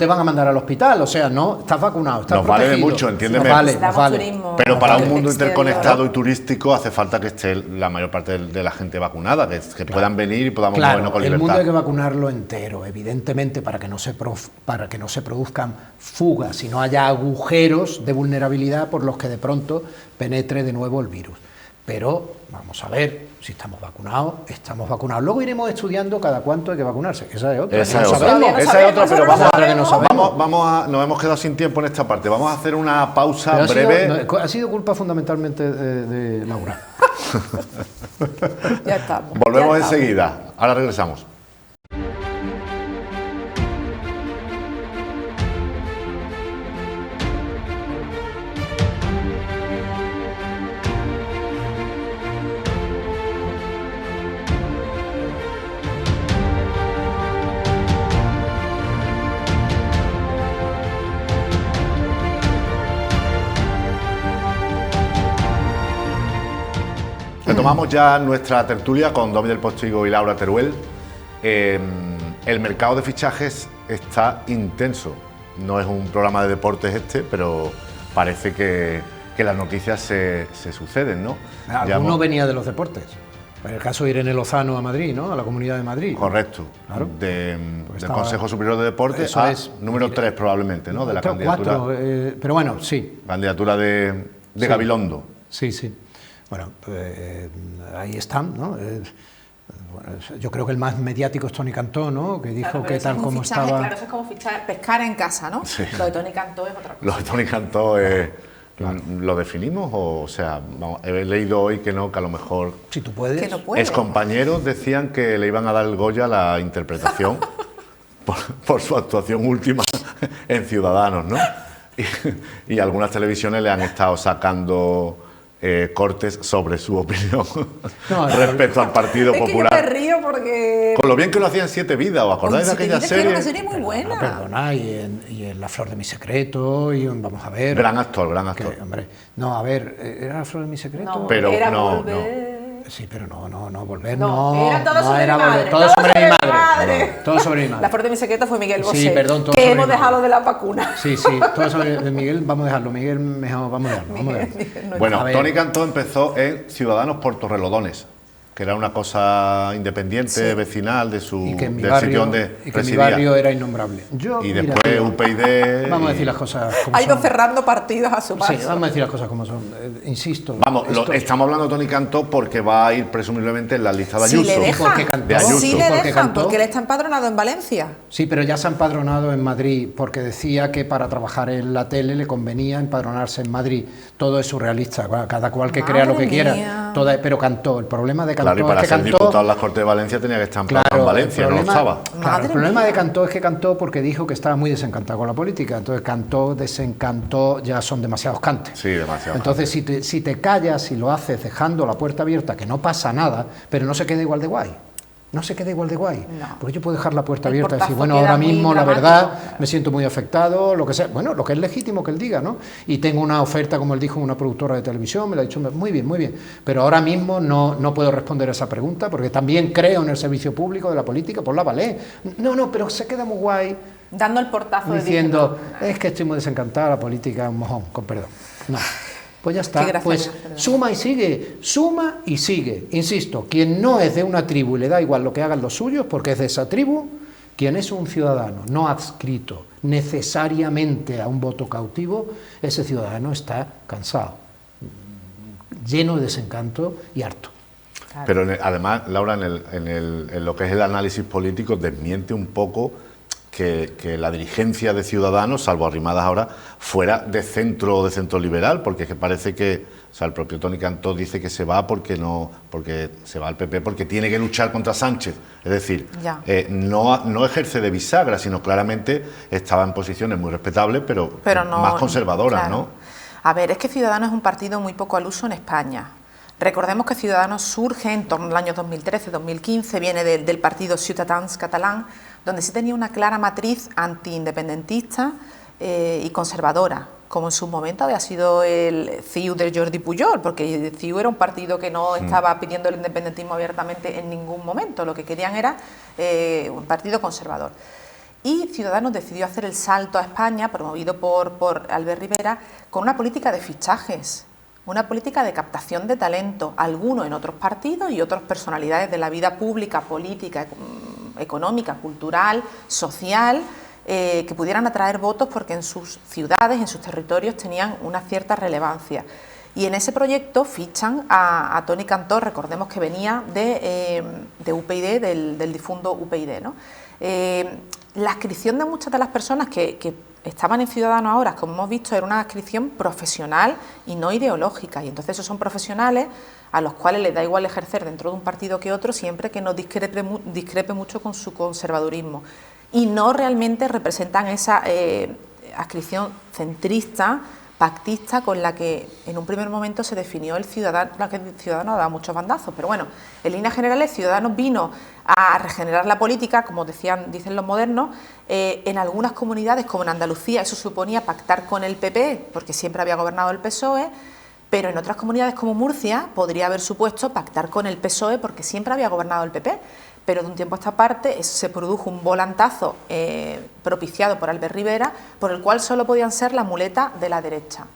van a mandar al hospital, o sea, no, estás vacunado, estás Nos protegido. vale de mucho, entiéndeme. Nos vale. Pero para un vale. mundo Exterior. interconectado y turístico hace falta que esté la mayor parte de la gente vacunada, que puedan venir y podamos movernos con el libertad. mundo hay que vacunarlo entero, evidentemente, para que no se produzcan fugas y no haya agujeros de vulnerabilidad por los que de pronto penetre de nuevo el virus. Pero vamos a ver si estamos vacunados. Luego iremos estudiando cada cuánto hay que vacunarse. Esa es otra. Esa es otra, pero nos hemos quedado sin tiempo en esta parte. Vamos a hacer una pausa breve. Ha sido culpa fundamentalmente de Laura. Ya estamos. Volvemos enseguida. Ahora regresamos. Retomamos ya nuestra tertulia con Domi del Postigo y Laura Teruel. El mercado de fichajes está intenso. No es un programa de deportes pero parece que las noticias se suceden, ¿no? Alguno venía de los deportes. En el caso de Irene Lozano a Madrid, ¿no? A la Comunidad de Madrid. Correcto. Claro. Del Consejo Superior de Deportes Eso es, número 3 probablemente, ¿no? De la candidatura. 4, pero bueno, sí. Candidatura de Sí. Gabilondo. Sí. Bueno, ahí están, ¿no? Bueno, yo creo que el más mediático es Toni Cantó, ¿no? Que dijo Claro, que tal como estaba... Claro, eso es como pescar en casa, ¿no? Sí. Lo de Toni Cantó es otra cosa. Lo de Toni Cantó, ¿lo definimos? O sea, he leído hoy que no, que a lo mejor... Si tú puedes... Que no puede. Excompañeros decían que le iban a dar el Goya a la interpretación por su actuación última en Ciudadanos, ¿no? Y algunas televisiones le han estado sacando cortes sobre su opinión respecto al Partido Popular. Es que yo me río porque... Con lo bien que lo hacían Siete Vidas, ¿os acordáis de aquella serie? Era una serie muy buena. Perdona, y en La Flor de mi Secreto, y vamos a ver... Gran actor. Hombre, no, a ver, ¿era La Flor de mi Secreto? No, pero era no, Volver. Sí, pero no, Volver No, no. era todo sobre era mi madre. Volver, todo sobre mi madre. Todo sobre mi madre. La Flor de mi Secreto fue Miguel Bosé. Sí, perdón, todo que sobre hemos mi madre. dejado de la vacuna. Sí, todo sobre de Miguel, vamos a dejarlo. Miguel, mejor, vamos a dejarlo. Bueno, A ver. Toni Cantó empezó en Ciudadanos por Torrelodones, que era una cosa independiente, vecinal de Y que en mi del barrio, sitio donde y que mi residía. barrio era innombrable. Y después UPyD. Vamos a decir las cosas como Ha ido son. cerrando partidos a su paso. Sí, vamos a decir las cosas como son. Insisto. Vamos, esto- estamos hablando de Toni Cantó porque va a ir presumiblemente en la lista de Si Ayuso. le dejan, porque cantó. De Ayuso. sí le Porque dejan, cantó. porque él está empadronado en Valencia. Sí, pero ya se ha empadronado en Madrid, porque decía que para trabajar en la tele le convenía empadronarse en Madrid. Todo es surrealista, cada cual que crea lo que Madre quiera. mía. Pero cantó. El problema de Cantó Claro, y para es que ser cantó... diputado en las Cortes de Valencia tenía que estar empadronado en Valencia, no lo estaba. Madre el problema mía. de Cantó es que cantó porque dijo que estaba muy desencantado con la política. Entonces Cantó, desencantó, ya son demasiados cantes. Sí, demasiado. Entonces si te callas y lo haces dejando la puerta abierta, que no pasa nada, pero no se queda igual de guay. No se queda igual de guay. No. Porque yo puedo dejar la puerta El abierta y decir, portazo bueno, queda ahora muy mismo la dramático, verdad claro. me siento muy afectado, lo que sea. Bueno, lo que es legítimo que él diga, ¿no? Y tengo una oferta, como él dijo, una productora de televisión, me lo ha dicho, muy bien. Pero ahora mismo no puedo responder a esa pregunta porque también creo en el servicio público de la política, pues la vale. No, pero se queda muy guay Dando el portazo diciendo, de es que estoy muy desencantada, la política es un mojón, con perdón. No. Pues ya Qué está, gracioso, pues perdón. suma y sigue. Insisto, quien no es de una tribu y le da igual lo que hagan los suyos, porque es de esa tribu, quien es un ciudadano no adscrito necesariamente a un voto cautivo, ese ciudadano está cansado, lleno de desencanto y harto. Claro. Pero además, Laura, en lo que es el análisis político, desmiente un poco que la dirigencia de Ciudadanos, salvo Arrimadas ahora, fuera de centro liberal, porque es que parece que, o sea, el propio Toni Cantó dice que se va porque se va al PP porque tiene que luchar contra Sánchez. Es decir, Ya. no ejerce de bisagra, sino claramente estaba en posiciones muy respetables, pero no, más conservadoras, claro. ¿no? A ver, es que Ciudadanos es un partido muy poco al uso en España. Recordemos que Ciudadanos surge en torno al año 2013-2015, viene del partido Ciutadans catalán, donde sí tenía una clara matriz antiindependentista y conservadora, como en su momento había sido el CiU de Jordi Pujol, porque el CiU era un partido que no estaba pidiendo el independentismo abiertamente en ningún momento, lo que querían era un partido conservador. Y Ciudadanos decidió hacer el salto a España, promovido por Albert Rivera, con una política de fichajes, una política de captación de talento, algunos en otros partidos y otras personalidades de la vida pública, política, económica, cultural, social, que pudieran atraer votos porque en sus ciudades, en sus territorios tenían una cierta relevancia. Y en ese proyecto fichan a Toni Cantó, recordemos que venía de UPyD, del difunto UPyD, ¿no? La adscripción de muchas de las personas que estaban en Ciudadanos ahora, como hemos visto, era una adscripción profesional y no ideológica, y entonces esos son profesionales a los cuales les da igual ejercer dentro de un partido que otro, siempre que no discrepe mucho con su conservadurismo, y no realmente representan esa adscripción centrista, pactista, con la que en un primer momento se definió el Ciudadano, la que el Ciudadanos ha dado muchos bandazos, pero bueno, en líneas generales Ciudadanos vino a regenerar la política, como dicen los modernos. En algunas comunidades, como en Andalucía, eso suponía pactar con el PP, porque siempre había gobernado el PSOE, pero en otras comunidades como Murcia podría haber supuesto pactar con el PSOE, porque siempre había gobernado el PP. Pero de un tiempo a esta parte se produjo un volantazo propiciado por Albert Rivera, por el cual solo podían ser la muleta de la derecha.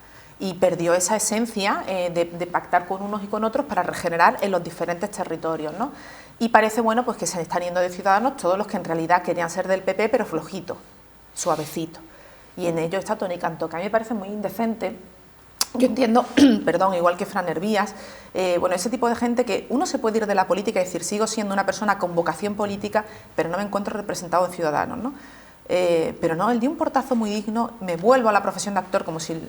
Y perdió esa esencia de pactar con unos y con otros para regenerar en los diferentes territorios, ¿no? Y parece, bueno, pues que se están yendo de Ciudadanos todos los que en realidad querían ser del PP, pero flojito, suavecito. Y en ello está Toni Cantó, que a mí me parece muy indecente. Yo entiendo, perdón, igual que Fran Hervías, bueno, ese tipo de gente que uno se puede ir de la política y decir, sigo siendo una persona con vocación política, pero no me encuentro representado en Ciudadanos, ¿no? Pero no, él dio un portazo muy digno, me vuelvo a la profesión de actor, como si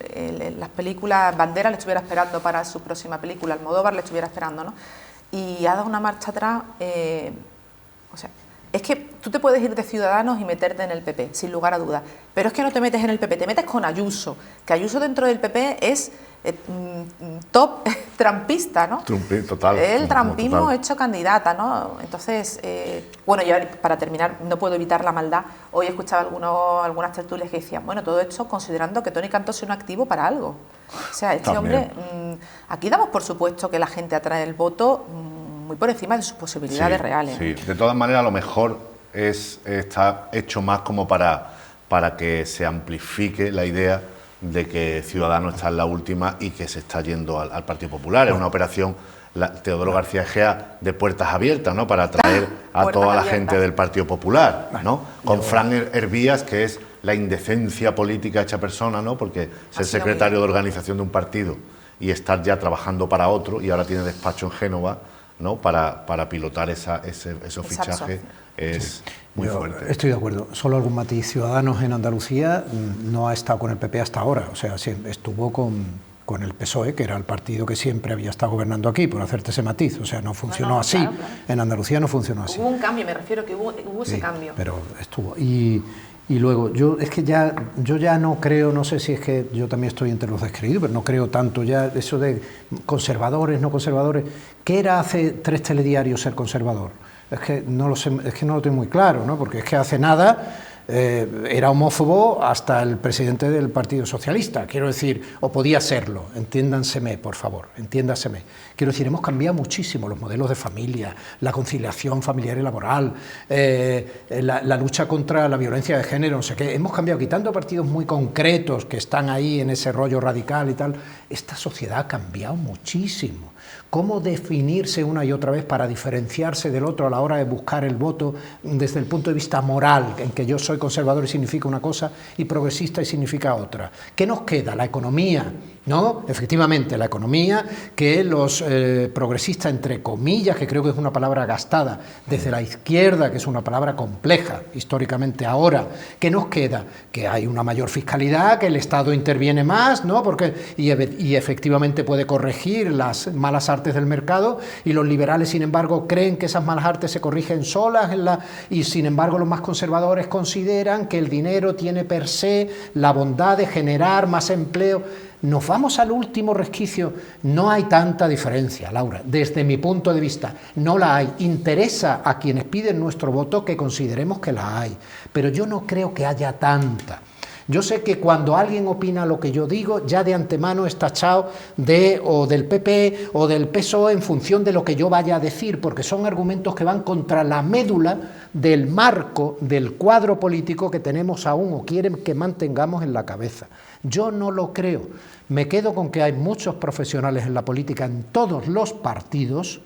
las películas Banderas le estuviera esperando para su próxima película, Almodóvar le estuviera esperando, ¿no? Y ha dado una marcha atrás, o sea, es que tú te puedes ir de Ciudadanos y meterte en el PP, sin lugar a dudas, pero es que no te metes en el PP, te metes con Ayuso, que Ayuso dentro del PP es top trampista, ¿no? Total. El trampismo total. hecho candidata, ¿no? Entonces, bueno, ya para terminar, no puedo evitar la maldad. Hoy escuchaba algunas tertulias que decían, bueno, todo esto considerando que Toni Cantó sea un activo para algo. O sea, este También. hombre, aquí damos por supuesto que la gente atrae el voto muy por encima de sus posibilidades reales. Sí, de todas maneras, a lo mejor está hecho más como para que se amplifique la idea de que Ciudadanos está en la última y que se está yendo al Partido Popular. Es una operación, Teodoro García Egea, de puertas abiertas, ¿no? Para atraer a toda la gente del Partido Popular, ¿no? Con Fran Hervías, que es la indecencia política hecha persona, ¿no? Porque ser secretario de organización de un partido y estar ya trabajando para otro, y ahora tiene despacho en Génova, ¿no? Para pilotar esos fichajes, es muy fuerte. Estoy de acuerdo. Solo algún matiz. Ciudadanos en Andalucía no ha estado con el PP hasta ahora, o sea, estuvo con el PSOE, que era el partido que siempre había estado gobernando aquí, por hacerte ese matiz, o sea, no funcionó así. Claro. En Andalucía no funcionó así. Hubo un cambio, me refiero que hubo ese cambio. Pero estuvo. Y luego, yo ya no creo, no sé si es que yo también estoy entre los descreídos, pero no creo tanto ya eso de conservadores, no conservadores. ¿Qué era hace 3 telediarios ser conservador? Es que no lo sé, es que no lo tengo muy claro, ¿no? Porque es que hace nada era homófobo hasta el presidente del Partido Socialista, quiero decir, o podía serlo, entiéndanseme, por favor, entiéndaseme. Quiero decir, hemos cambiado muchísimo los modelos de familia, la conciliación familiar y laboral, la lucha contra la violencia de género, no sé qué. Hemos cambiado, quitando partidos muy concretos que están ahí en ese rollo radical y tal. Esta sociedad ha cambiado muchísimo. ¿Cómo definirse una y otra vez para diferenciarse del otro a la hora de buscar el voto desde el punto de vista moral, en que yo soy conservador y significa una cosa y progresista y significa otra? ¿Qué nos queda? La economía, ¿no? Efectivamente, la economía, que los progresistas, entre comillas, que creo que es una palabra gastada, desde la izquierda, que es una palabra compleja históricamente ahora, ¿qué nos queda? Que hay una mayor fiscalidad, que el Estado interviene más, ¿no? Y efectivamente puede corregir las malas artes del mercado, y los liberales, sin embargo, creen que esas malas artes se corrigen solas, y sin embargo los más conservadores consideran que el dinero tiene per se la bondad de generar más empleo. Nos vamos al último resquicio. No hay tanta diferencia, Laura, desde mi punto de vista, no la hay. Interesa a quienes piden nuestro voto que consideremos que la hay, pero yo no creo que haya tanta. Yo sé que cuando alguien opina lo que yo digo, ya de antemano es tachado o del PP o del PSOE en función de lo que yo vaya a decir, porque son argumentos que van contra la médula del marco, del cuadro político que tenemos aún o quieren que mantengamos en la cabeza. Yo no lo creo. Me quedo con que hay muchos profesionales en la política, en todos los partidos,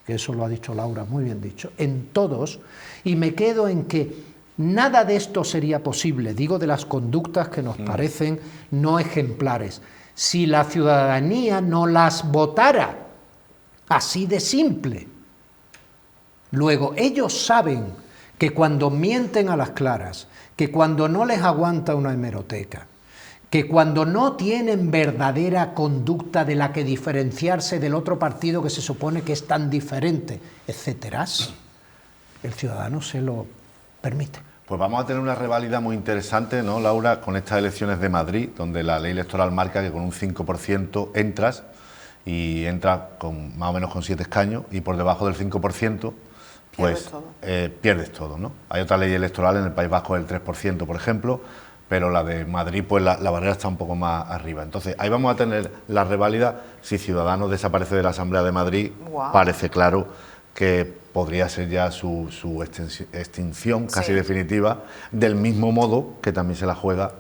que eso lo ha dicho Laura, muy bien dicho, en todos, y me quedo en que nada de esto sería posible, digo de las conductas que nos parecen no ejemplares, si la ciudadanía no las votara, así de simple. Luego, ellos saben que cuando mienten a las claras, que cuando no les aguanta una hemeroteca, que cuando no tienen verdadera conducta de la que diferenciarse del otro partido que se supone que es tan diferente, etcétera, el ciudadano se lo permite. Pues vamos a tener una reválida muy interesante, ¿no, Laura?, con estas elecciones de Madrid, donde la ley electoral marca que con un 5% entras, y entras con más o menos con 7 escaños, y por debajo del 5%, pues pierdes todo, ¿no? Hay otra ley electoral en el País Vasco del 3%, por ejemplo, pero la de Madrid, pues la barrera está un poco más arriba. Entonces, ahí vamos a tener la reválida. Si Ciudadanos desaparece de la Asamblea de Madrid, parece claro que podría ser ya su extinción casi definitiva, del mismo modo que también se la juega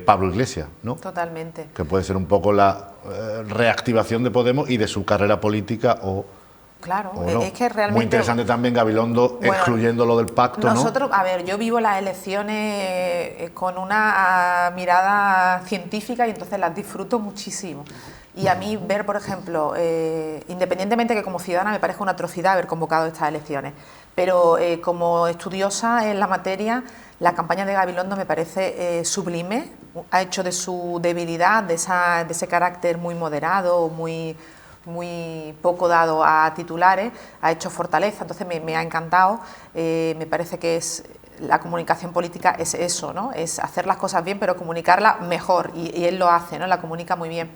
Pablo Iglesias, ¿no? Totalmente. Que puede ser un poco la reactivación de Podemos y de su carrera política Claro, no. Es que realmente... Muy interesante también Gabilondo, excluyendo lo del pacto, nosotros, ¿no? A ver, yo vivo las elecciones con una mirada científica y entonces las disfruto muchísimo. Y a mí ver, por ejemplo, independientemente que como ciudadana me parezca una atrocidad haber convocado estas elecciones, pero como estudiosa en la materia, la campaña de Gabilondo me parece sublime, ha hecho de su debilidad, de ese carácter muy moderado, muy poco dado a titulares, ha hecho fortaleza, entonces me ha encantado, me parece que la comunicación política es eso, ¿no? Es hacer las cosas bien pero comunicarla mejor y él lo hace, ¿no? La comunica muy bien.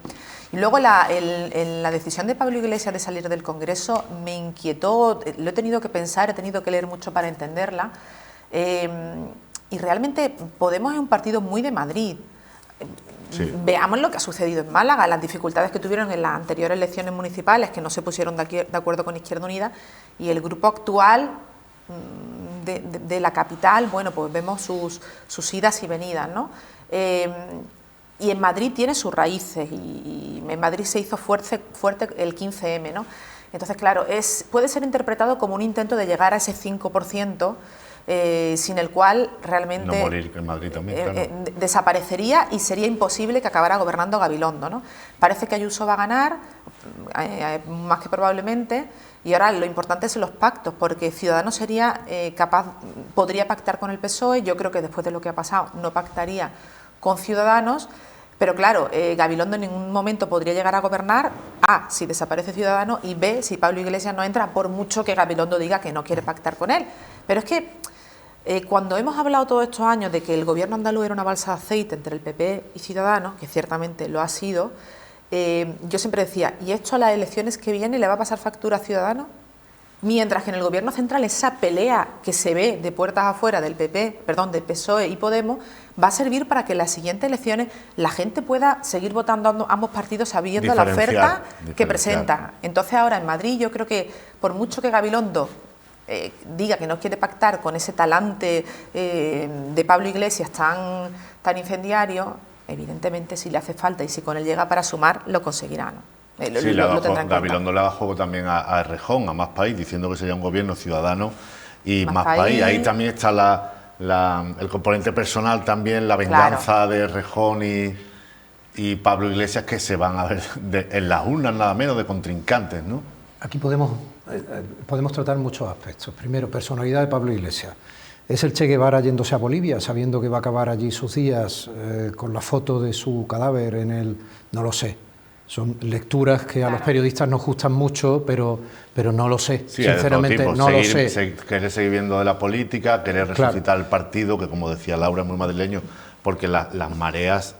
Y luego la decisión de Pablo Iglesias de salir del Congreso me inquietó, lo he tenido que pensar, he tenido que leer mucho para entenderla, y realmente Podemos es un partido muy de Madrid. Sí. Veamos lo que ha sucedido en Málaga, las dificultades que tuvieron en las anteriores elecciones municipales, que no se pusieron de acuerdo con Izquierda Unida, y el grupo actual de la capital, bueno, pues vemos sus idas y venidas, ¿no? Y en Madrid tiene sus raíces, y en Madrid se hizo fuerte el 15M, ¿no? Entonces, claro, puede ser interpretado como un intento de llegar a ese 5%, sin el cual realmente no morir en Madrid también, claro. Desaparecería y sería imposible que acabara gobernando Gabilondo, ¿no? Parece que Ayuso va a ganar, más que probablemente, y ahora lo importante son los pactos, porque Ciudadanos sería podría pactar con el PSOE, yo creo que después de lo que ha pasado no pactaría con Ciudadanos, pero claro, Gabilondo en ningún momento podría llegar a gobernar, A, si desaparece Ciudadanos, y B, si Pablo Iglesias no entra, por mucho que Gabilondo diga que no quiere pactar con él. Pero es que cuando hemos hablado todos estos años de que el gobierno andaluz era una balsa de aceite entre el PP y Ciudadanos, que ciertamente lo ha sido, yo siempre decía, ¿y esto a las elecciones que vienen le va a pasar factura a Ciudadanos? Mientras que en el gobierno central esa pelea que se ve de puertas afuera del del PSOE y Podemos va a servir para que en las siguientes elecciones la gente pueda seguir votando a ambos partidos sabiendo la oferta que presenta. Entonces ahora en Madrid yo creo que por mucho que Gabilondo diga que no quiere pactar con ese talante de Pablo Iglesias tan incendiario, evidentemente si le hace falta y si con él llega para sumar, lo conseguirá, ¿no? Gabilondo le haga juego también a Errejón, a Más País, diciendo que sería un gobierno ciudadano y Más País. Ahí también está el componente personal también, la venganza de Errejón y Pablo Iglesias, que se van a ver en las urnas nada menos de contrincantes, ¿no? Aquí podemos tratar muchos aspectos. Primero, personalidad de Pablo Iglesias. ¿Es el Che Guevara yéndose a Bolivia, sabiendo que va a acabar allí sus días con la foto de su cadáver en el... No lo sé. Son lecturas que a los periodistas nos gustan mucho, pero no lo sé. Sí, sinceramente no lo sé. Querer seguir viendo de la política, querer resucitar el partido, que como decía Laura, es muy madrileño, porque las mareas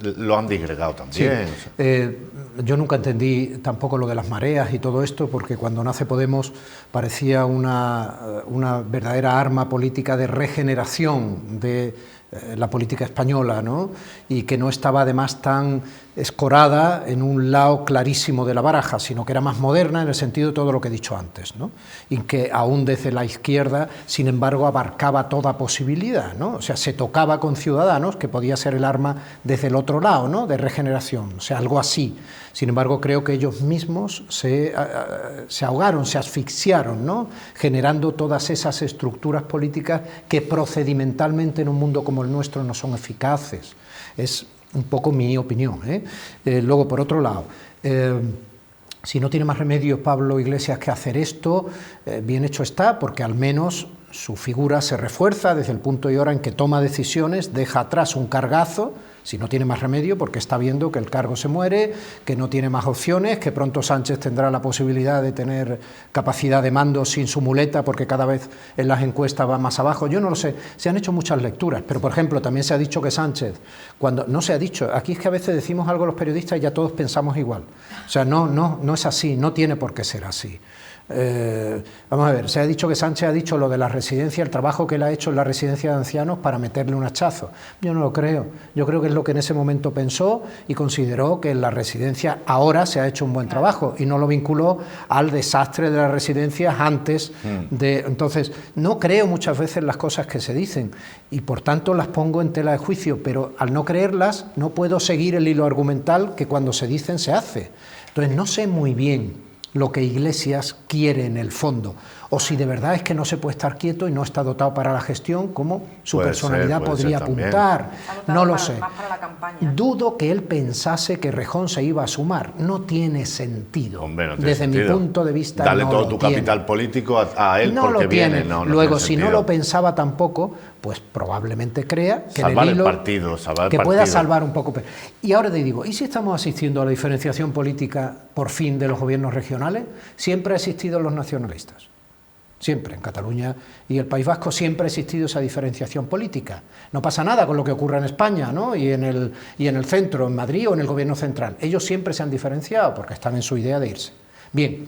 lo han disgregado también. Sí. Yo nunca entendí tampoco lo de las mareas y todo esto, porque cuando nace Podemos parecía una verdadera arma política de regeneración, de la política española, ¿no? Y que no estaba además tan escorada en un lado clarísimo de la baraja, sino que era más moderna en el sentido de todo lo que he dicho antes, ¿no? Y que aún desde la izquierda, sin embargo, abarcaba toda posibilidad, ¿no? O sea, se tocaba con Ciudadanos, que podía ser el arma desde el otro lado, ¿no? De regeneración, o sea, algo así. Sin embargo, creo que ellos mismos se ahogaron, se asfixiaron, ¿no? Generando todas esas estructuras políticas que procedimentalmente en un mundo como el nuestro no son eficaces. Es un poco mi opinión, ¿eh? Luego, por otro lado, si no tiene más remedio Pablo Iglesias que hacer esto, bien hecho está, porque al menos su figura se refuerza desde el punto y hora en que toma decisiones, deja atrás un cargazo, si no tiene más remedio, porque está viendo que el cargo se muere, que no tiene más opciones, que pronto Sánchez tendrá la posibilidad de tener capacidad de mando sin su muleta, porque cada vez en las encuestas va más abajo. Yo no lo sé, se han hecho muchas lecturas, pero por ejemplo también se ha dicho que Sánchez, cuando no se ha dicho, aquí es que a veces decimos algo los periodistas y ya todos pensamos igual. O sea, no es así, no tiene por qué ser así. Vamos a ver, se ha dicho que Sánchez ha dicho lo de la residencia, el trabajo que él ha hecho en la residencia de ancianos para meterle un hachazo. Yo no lo creo, yo creo que es lo que en ese momento pensó y consideró que en la residencia ahora se ha hecho un buen trabajo y no lo vinculó al desastre de las residencias antes de... Entonces, no creo muchas veces las cosas que se dicen y por tanto las pongo en tela de juicio, pero al no creerlas no puedo seguir el hilo argumental que cuando se dicen se hace. Entonces, no sé muy bien lo que Iglesias quiere en el fondo, o si de verdad es que no se puede estar quieto y no está dotado para la gestión como su personalidad podría apuntar. No lo sé. Dudo que él pensase que Rejón se iba a sumar. No tiene sentido. Hombre, no tiene desde sentido. Mi punto de vista. Dale no todo lo tu tiene. capital político a él no porque lo tiene. viene. No Luego, tiene si no sentido. lo pensaba tampoco, pues probablemente crea que salvar el hilo, el partido, que pueda salvar un poco. Y ahora te digo, ¿y si estamos asistiendo a la diferenciación política por fin de los gobiernos regionales? Siempre ha existido los nacionalistas. Siempre, en Cataluña y el País Vasco siempre ha existido esa diferenciación política. No pasa nada con lo que ocurre en España, ¿no? y en el centro, en Madrid o en el gobierno central. Ellos siempre se han diferenciado porque están en su idea de irse. Bien,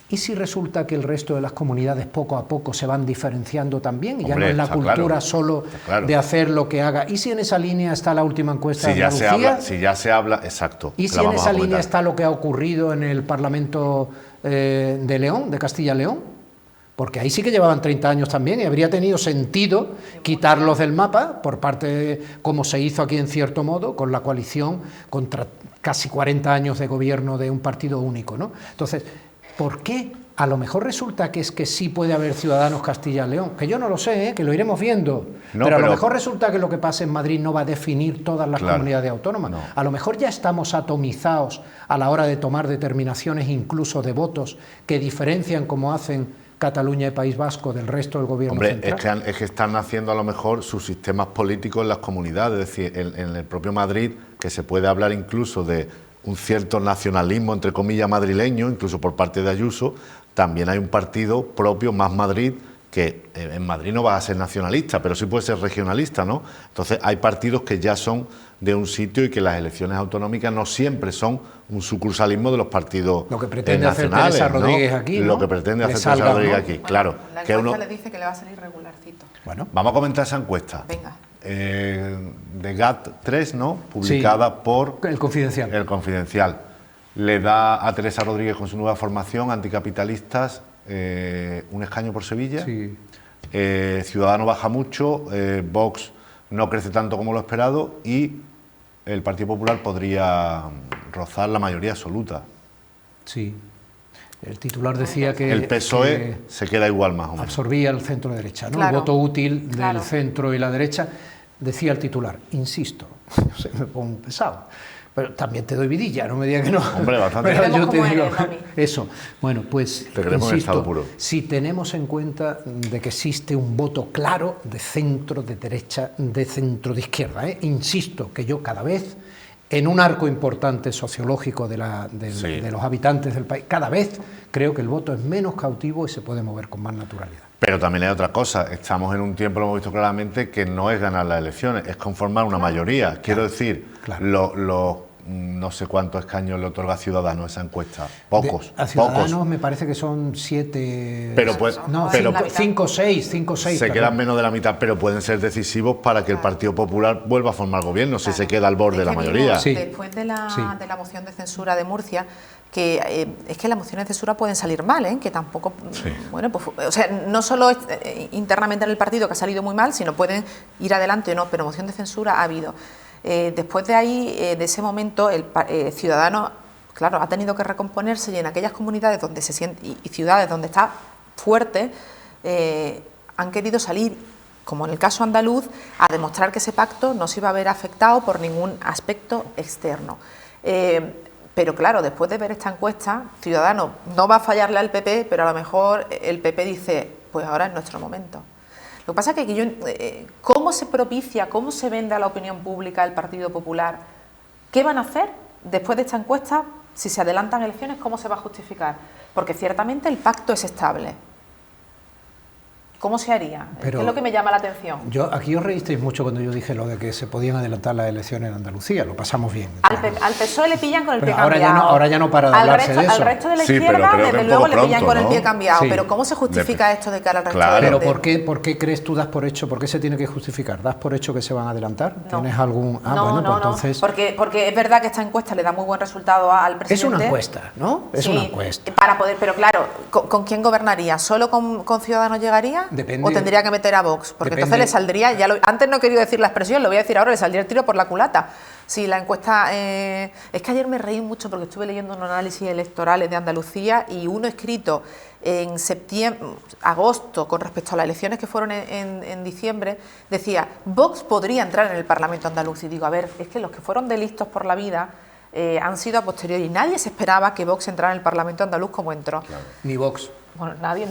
¿y si resulta que el resto de las comunidades poco a poco se van diferenciando también? Y ya no es la cultura solo de hacer lo que haga. ¿Y si en esa línea está la última encuesta de Andalucía? Si ya se habla, exacto. ¿Y si en esa línea está lo que ha ocurrido en el Parlamento de León, de Castilla-León? Porque ahí sí que llevaban 30 años también y habría tenido sentido quitarlos del mapa por parte de, como se hizo aquí en cierto modo, con la coalición contra casi 40 años de gobierno de un partido único, ¿no? Entonces, ¿por qué? A lo mejor resulta que es que sí puede haber ciudadanos Castilla-León, que yo no lo sé, que lo iremos viendo, pero a lo mejor resulta que lo que pase en Madrid no va a definir todas las comunidades autónomas. A lo mejor ya estamos atomizados a la hora de tomar determinaciones, incluso de votos, que diferencian como hacen Cataluña y País Vasco del resto del gobierno central. Es que están haciendo a lo mejor sus sistemas políticos en las comunidades, es decir, en el propio Madrid, que se puede hablar incluso de un cierto nacionalismo, entre comillas, madrileño, incluso por parte de Ayuso, también hay un partido propio, Más Madrid, que en Madrid no va a ser nacionalista, pero sí puede ser regionalista, ¿no? Entonces hay partidos que ya son de un sitio y que las elecciones autonómicas no siempre son un sucursalismo de los partidos nacionales. Lo que pretende hacer Teresa Rodríguez aquí, ¿no? Lo que pretende hacer Teresa Rodríguez aquí, claro. La encuesta le dice que le va a salir regularcito. Bueno, vamos a comentar esa encuesta. Venga. De GAT3, ¿no? Publicada por... El Confidencial. El Confidencial. Le da a Teresa Rodríguez con su nueva formación, Anticapitalistas, un escaño por Sevilla. Sí. Ciudadanos baja mucho, Vox no crece tanto como lo esperado y el Partido Popular podría rozar la mayoría absoluta. Sí. El titular decía que... El PSOE se queda igual más o menos. Absorbía el centro-derecha, ¿no? Claro. El voto útil del centro y la derecha. Decía el titular, insisto, me pongo pesado, pero también te doy vidilla, no me digas que no. Hombre, bastante. Pero yo te digo eres, Dani. eso. Bueno, pues, te queremos en estado puro. Si tenemos en cuenta de que existe un voto claro de centro, de derecha, de centro, de izquierda, insisto que yo cada vez, en un arco importante sociológico de los habitantes del país, cada vez creo que el voto es menos cautivo y se puede mover con más naturalidad. Pero también hay otra cosa, estamos en un tiempo, lo hemos visto claramente, que no es ganar las elecciones, es conformar una mayoría. Quiero decir, los no sé cuántos escaños le otorga a Ciudadanos esa encuesta. Pocos. A Ciudadanos pocos. me parece que son 7... Pero pues, no, pero 5 o 6. Se quedan menos de la mitad, pero pueden ser decisivos para que el Partido Popular vuelva a formar gobierno, si se queda al borde de la mayoría. Sí. Después de la moción de censura de Murcia, que es que las mociones de censura pueden salir mal, que tampoco, bueno, pues, o sea, no solo internamente en el partido que ha salido muy mal, sino pueden ir adelante o no, pero moción de censura ha habido. Después de ahí, de ese momento, el Ciudadanos, claro, ha tenido que recomponerse, y en aquellas comunidades donde se siente y ciudades donde está fuerte, han querido salir, como en el caso andaluz, a demostrar que ese pacto no se iba a ver afectado por ningún aspecto externo. Pero claro, después de ver esta encuesta, Ciudadanos no va a fallarle al PP, pero a lo mejor el PP dice, pues ahora es nuestro momento. Lo que pasa es que ¿cómo se propicia, cómo se vende a la opinión pública el Partido Popular? ¿Qué van a hacer después de esta encuesta? Si se adelantan elecciones, ¿cómo se va a justificar? Porque ciertamente el pacto es estable. ¿Cómo se haría? Pero ¿qué es lo que me llama la atención? Aquí os reísteis mucho cuando yo dije lo de que se podían adelantar las elecciones en Andalucía, lo pasamos bien. Al PSOE le pillan con el pie ahora cambiado. ahora ya no para de hablarse de eso. Al resto de la Sí, pero izquierda, creo que desde un luego, poco le pillan pronto, con el ¿no? pie cambiado. Sí. Pero ¿cómo se justifica esto de cara al resto Claro. de la Pero ¿por qué crees tú, das por hecho? ¿Por qué se tiene que justificar? ¿Das por hecho que se van a adelantar? No. ¿Tienes algún...? No, entonces... porque es verdad que esta encuesta le da muy buen resultado al presidente. Es una encuesta, ¿no? Es Sí, una encuesta. para poder, pero claro, ¿con quién gobernaría? ¿Solo con Ciudadanos llegaría? Depende. ¿O tendría que meter a Vox? Porque Depende. entonces le saldría, antes no he querido decir la expresión, lo voy a decir ahora, le saldría el tiro por la culata. Si la encuesta... es que ayer me reí mucho porque estuve leyendo un análisis electorales de Andalucía y uno escrito en agosto, con respecto a las elecciones que fueron en diciembre, decía, Vox podría entrar en el Parlamento andaluz. Y digo, a ver, es que los que fueron delistos por la vida han sido a posteriori. Nadie se esperaba que Vox entrara en el Parlamento andaluz como entró. Claro. Ni Vox. Bueno, nadie,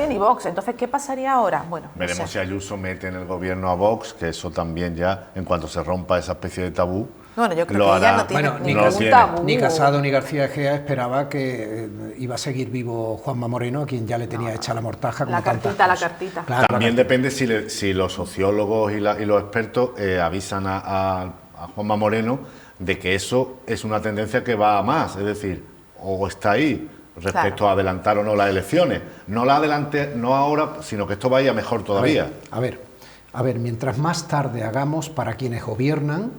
ni Vox. Entonces, ¿qué pasaría ahora? Bueno, Veremos no sé. si Ayuso mete en el gobierno a Vox, que eso también ya, en cuanto se rompa esa especie de tabú, Bueno, yo creo lo que hará. ella no tiene Bueno, ningún no tiene. tabú. Ni Casado ni García Egea esperaba que iba a seguir vivo Juanma Moreno, a quien ya le tenía hecha la mortaja. Como La tantas cartita, la cosas. cartita. Claro, También depende si los sociólogos y los expertos avisan a Juanma Moreno de que eso es una tendencia que va a más, es decir, o está ahí respecto a adelantar o no las elecciones. No la adelante, no ahora, sino que esto vaya mejor todavía. A ver, mientras más tarde hagamos para quienes gobiernan,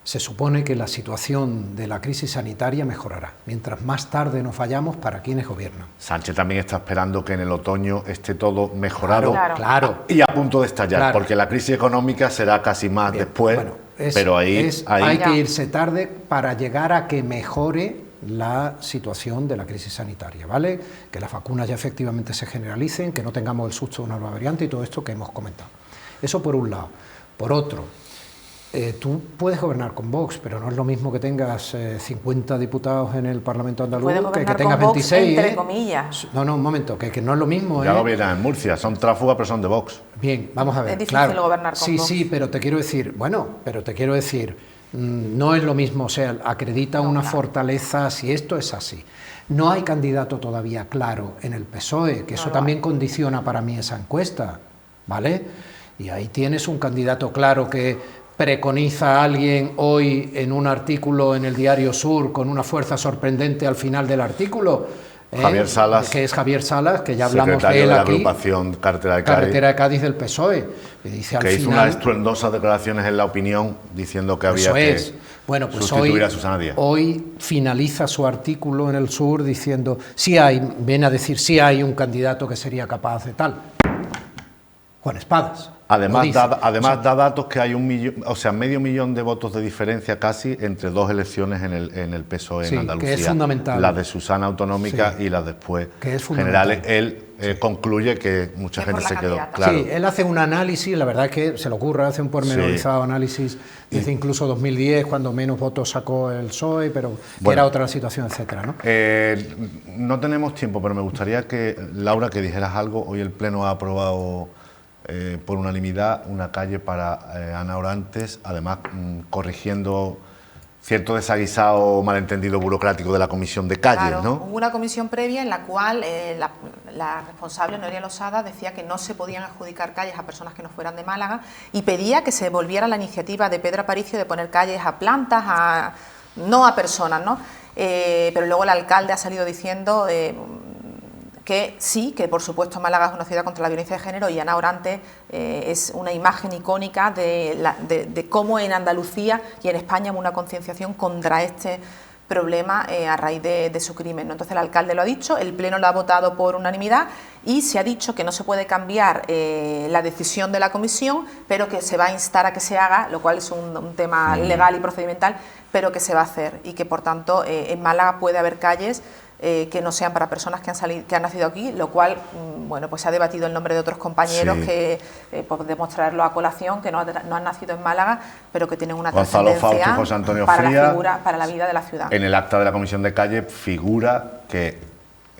se supone que la situación de la crisis sanitaria mejorará. Mientras más tarde nos vayamos, para quienes gobiernan. Sánchez también está esperando que en el otoño esté todo mejorado Claro. y a punto de estallar, Claro. porque la crisis económica será casi más Bien, después, bueno, pero ahí hay que irse tarde para llegar a que mejore la situación de la crisis sanitaria, ¿vale? Que las vacunas ya efectivamente se generalicen, que no tengamos el susto de una nueva variante y todo esto que hemos comentado. Eso por un lado. Por otro, tú puedes gobernar con Vox, pero no es lo mismo que tengas 50 diputados en el Parlamento andaluz Puede que gobernar tengas con Vox, 26. entre comillas. No, un momento, que no es lo mismo. ya gobiernan en Murcia, son tráfugas pero son de Vox. Bien, vamos a ver. Es difícil gobernar con sí, Vox. Sí, pero te quiero decir, no es lo mismo, o sea, acredita una fortaleza si esto es así. No hay candidato todavía claro en el PSOE, que eso también condiciona para mí esa encuesta, ¿vale? Y ahí tienes un candidato claro que preconiza a alguien hoy en un artículo en el Diario Sur con una fuerza sorprendente al final del artículo. Javier Salas, que es Javier Salas, que ya hablamos de secretario él de la aquí, agrupación Carretera de Cádiz, Carretera de Cádiz del PSOE, que dice al que hizo final, unas estruendosas declaraciones en La Opinión diciendo que había eso que es. Bueno, pues sustituir a Susana Díaz. hoy finaliza su artículo en El Sur diciendo, viene a decir, sí hay un candidato que sería capaz de tal. Juan Espadas. Además, lo dice. da datos que hay medio millón de votos de diferencia casi entre dos elecciones en el PSOE Sí, en Andalucía. que es fundamental. Las de Susana autonómica Sí. y las después Que es fundamental. generales. Él concluye que mucha Que gente por la se quedó. candidata. Claro. Sí, él hace un análisis, la verdad es que se le ocurre, hace un pormenorizado análisis, dice incluso 2010, cuando menos votos sacó el PSOE, pero que Bueno. era otra situación, etcétera, ¿no? No tenemos tiempo, pero me gustaría que, Laura, que dijeras algo. Hoy el Pleno ha aprobado por unanimidad una calle para Ana Orantes, además corrigiendo cierto desaguisado o malentendido burocrático de la comisión de calles, Claro, ¿no? hubo una comisión previa en la cual la responsable, Noelia Losada, decía que no se podían adjudicar calles a personas que no fueran de Málaga y pedía que se volviera la iniciativa de Pedro Aparicio de poner calles a plantas, no a personas, ¿no? Pero luego el alcalde ha salido diciendo que sí, que por supuesto Málaga es una ciudad contra la violencia de género, y Ana Orantes es una imagen icónica de cómo en Andalucía y en España hay una concienciación contra este problema a raíz de su crimen, ¿no? Entonces el alcalde lo ha dicho, el pleno lo ha votado por unanimidad y se ha dicho que no se puede cambiar la decisión de la comisión, pero que se va a instar a que se haga, lo cual es un tema legal y procedimental, pero que se va a hacer, y que por tanto en Málaga puede haber calles que no sean para personas que han nacido aquí, lo cual, bueno, pues se ha debatido el nombre de otros compañeros que podemos traerlo a colación, que no han nacido en Málaga, pero que tienen una Gonzalo trascendencia Fausto y José Antonio para Fría, la figura, para la vida de la ciudad. En el acta de la Comisión de Calle figura que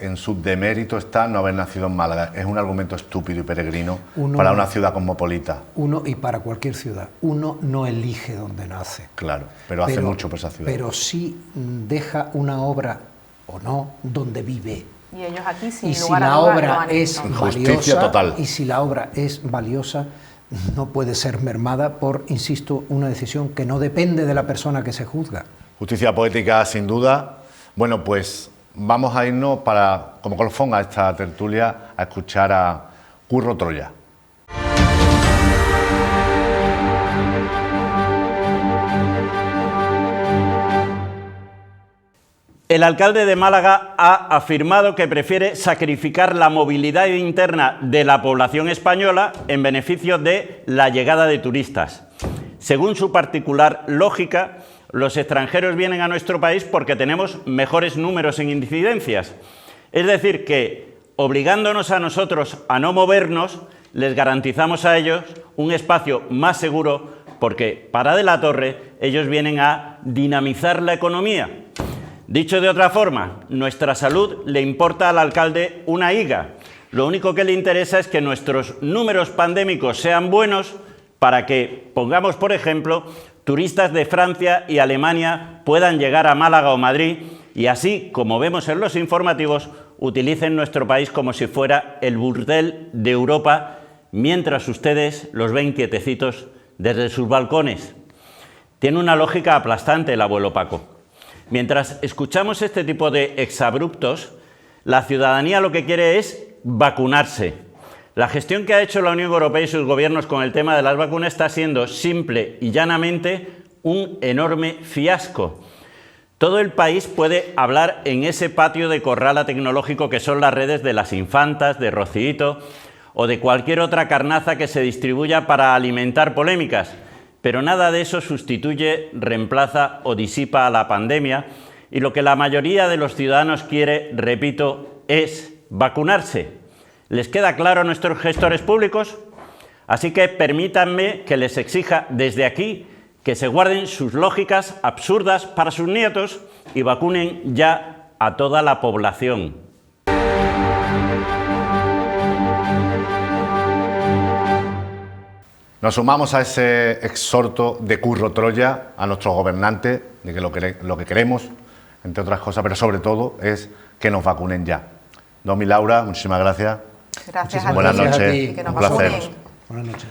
en su demérito está no haber nacido en Málaga. Es un argumento estúpido y peregrino para una ciudad cosmopolita. Y para cualquier ciudad. Uno no elige dónde nace. Claro, pero hace mucho por esa ciudad. Pero sí deja una obra o no donde vive. Y ellos aquí, sin y si lugar a la dudas, obra lo han es hecho. Justicia total. Y si la obra es valiosa, no puede ser mermada por, insisto, una decisión que no depende de la persona que se juzga. Justicia poética, sin duda. Bueno, pues vamos a irnos como colofón a esta tertulia a escuchar a Curro Troya. El alcalde de Málaga ha afirmado que prefiere sacrificar la movilidad interna de la población española en beneficio de la llegada de turistas. Según su particular lógica, los extranjeros vienen a nuestro país porque tenemos mejores números en incidencias. Es decir, que obligándonos a nosotros a no movernos, les garantizamos a ellos un espacio más seguro, porque para de la Torre ellos vienen a dinamizar la economía. Dicho de otra forma, nuestra salud le importa al alcalde una higa. Lo único que le interesa es que nuestros números pandémicos sean buenos para que, pongamos por ejemplo, turistas de Francia y Alemania puedan llegar a Málaga o Madrid y así, como vemos en los informativos, utilicen nuestro país como si fuera el burdel de Europa, mientras ustedes los ven quietecitos desde sus balcones. Tiene una lógica aplastante el abuelo Paco. Mientras escuchamos este tipo de exabruptos, la ciudadanía lo que quiere es vacunarse. La gestión que ha hecho la Unión Europea y sus gobiernos con el tema de las vacunas está siendo simple y llanamente un enorme fiasco. Todo el país puede hablar en ese patio de corrala tecnológico que son las redes de las Infantas, de Rocío o de cualquier otra carnaza que se distribuya para alimentar polémicas. Pero nada de eso sustituye, reemplaza o disipa a la pandemia, y lo que la mayoría de los ciudadanos quiere, repito, es vacunarse. ¿Les queda claro a nuestros gestores públicos? Así que permítanme que les exija desde aquí que se guarden sus lógicas absurdas para sus nietos y vacunen ya a toda la población. Nos sumamos a ese exhorto de Curro Troya a nuestros gobernantes de que lo que queremos, entre otras cosas, pero sobre todo, es que nos vacunen ya. Domi Laura, muchísimas gracias. Gracias a ti. Buenas noches, Y que nos un placer. vacunen. Buenas noches.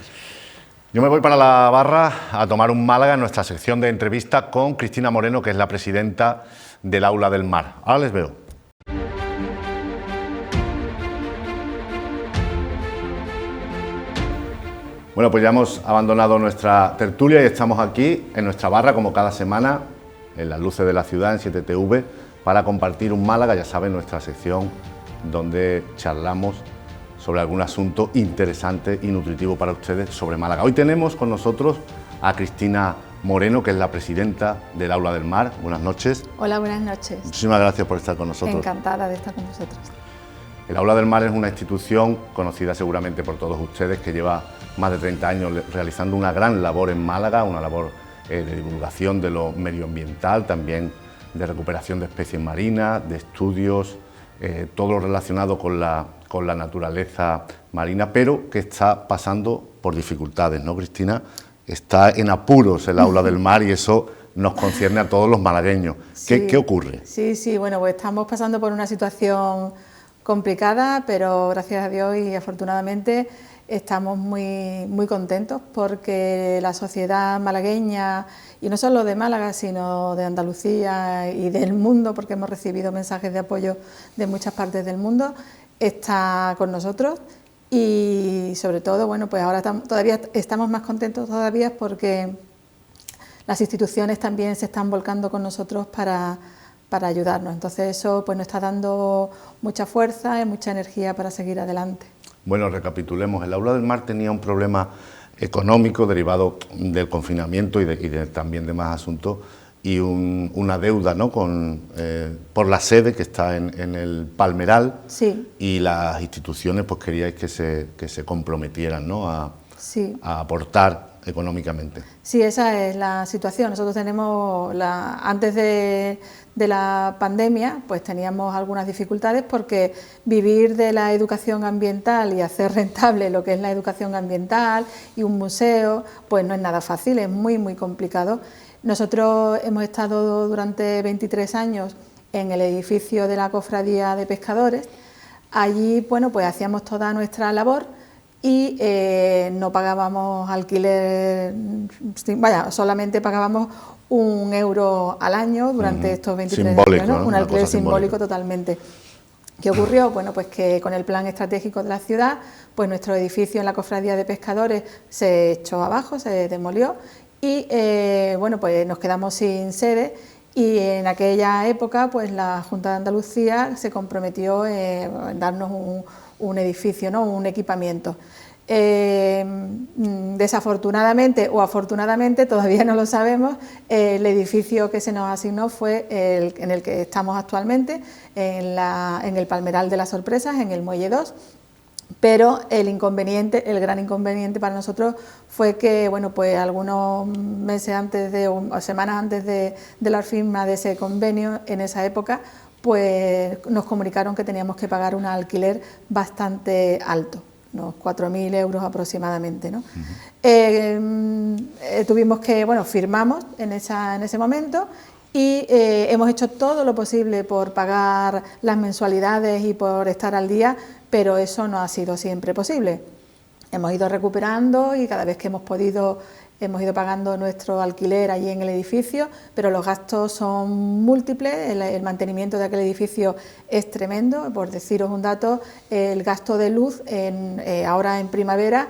Yo me voy para la barra a tomar un Málaga en nuestra sección de entrevista con Cristina Moreno, que es la presidenta del Aula del Mar. Ahora les veo. Bueno, pues ya hemos abandonado nuestra tertulia y estamos aquí en nuestra barra, como cada semana, en las luces de la ciudad, en 7TV, para compartir un Málaga, ya saben, nuestra sección donde charlamos sobre algún asunto interesante y nutritivo para ustedes sobre Málaga. Hoy tenemos con nosotros a Cristina Moreno, que es la presidenta del Aula del Mar. Buenas noches. Hola, buenas noches. Muchísimas gracias por estar con nosotros. Encantada de estar con vosotros. El Aula del Mar es una institución conocida seguramente por todos ustedes, que lleva más de 30 años realizando una gran labor en Málaga, una labor de divulgación de lo medioambiental, también de recuperación de especies marinas, de estudios, todo lo relacionado con la naturaleza marina, pero que está pasando por dificultades, ¿no, Cristina? Está en apuros el Aula del Mar y eso nos concierne a todos los malagueños. Sí, ¿Qué ocurre? Sí, bueno, pues estamos pasando por una situación complicada, pero gracias a Dios y afortunadamente estamos muy contentos porque la sociedad malagueña, y no solo de Málaga, sino de Andalucía y del mundo, porque hemos recibido mensajes de apoyo de muchas partes del mundo, está con nosotros. Y sobre todo, bueno, pues ahora todavía estamos más contentos todavía porque las instituciones también se están volcando con nosotros para ayudarnos. Entonces eso pues nos está dando mucha fuerza y mucha energía para seguir adelante. Bueno, recapitulemos. El Aula del Mar tenía un problema económico derivado del confinamiento y también de más asuntos, y una deuda, ¿no?, por la sede que está en el Palmeral. Sí. Y las instituciones pues queríais que se comprometieran, ¿no?, sí, a aportar económicamente. Sí, esa es la situación. Nosotros tenemos, antes de la pandemia, pues teníamos algunas dificultades porque vivir de la educación ambiental y hacer rentable lo que es la educación ambiental y un museo, pues no es nada fácil, es muy complicado. Nosotros hemos estado durante 23 años en el edificio de la Cofradía de Pescadores. Allí, bueno, pues hacíamos toda nuestra labor y no pagábamos alquiler, solamente pagábamos 1 euro al año durante estos 23 años, ¿no? Un alquiler simbólico totalmente. ¿Qué ocurrió? Bueno, pues que con el plan estratégico de la ciudad, pues nuestro edificio en la Cofradía de Pescadores se echó abajo, se demolió y bueno, pues nos quedamos sin sede. Y en aquella época, pues la Junta de Andalucía se comprometió en darnos un edificio, ¿no?, un equipamiento. Desafortunadamente o afortunadamente, todavía no lo sabemos, el edificio que se nos asignó fue en el que estamos actualmente, en el Palmeral de las Sorpresas, en el Muelle 2. Pero el gran inconveniente para nosotros fue que, bueno, pues algunos meses antes o semanas antes de la firma de ese convenio, en esa época, pues nos comunicaron que teníamos que pagar un alquiler bastante alto, unos 4.000 euros aproximadamente, ¿no? Tuvimos que, bueno, firmamos en ese momento y hemos hecho todo lo posible por pagar las mensualidades y por estar al día, pero eso no ha sido siempre posible. Hemos ido recuperando y cada vez que hemos podido hemos ido pagando nuestro alquiler allí en el edificio, pero los gastos son múltiples, el mantenimiento de aquel edificio es tremendo. Por deciros un dato, el gasto de luz ahora en primavera,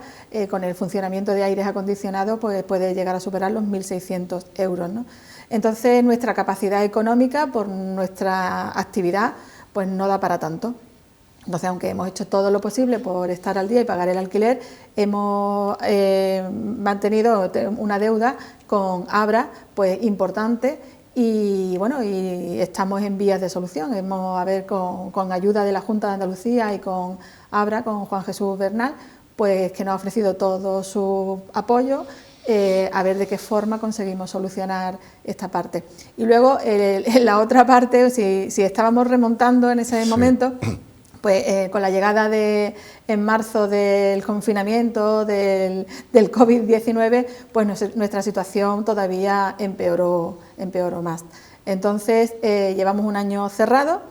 con el funcionamiento de aires acondicionados, pues puede llegar a superar los 1.600 euros, ¿no? Entonces nuestra capacidad económica por nuestra actividad pues no da para tanto. Entonces, aunque hemos hecho todo lo posible por estar al día y pagar el alquiler, hemos mantenido una deuda con Abra pues importante y bueno, y estamos en vías de solución. Con ayuda de la Junta de Andalucía y con Abra, con Juan Jesús Bernal, pues que nos ha ofrecido todo su apoyo. A ver de qué forma conseguimos solucionar esta parte. Y luego, en la otra parte, si estábamos remontando en ese momento, pues con la llegada en marzo del confinamiento, del COVID-19, pues nuestra situación todavía empeoró más. Entonces, llevamos un año cerrado.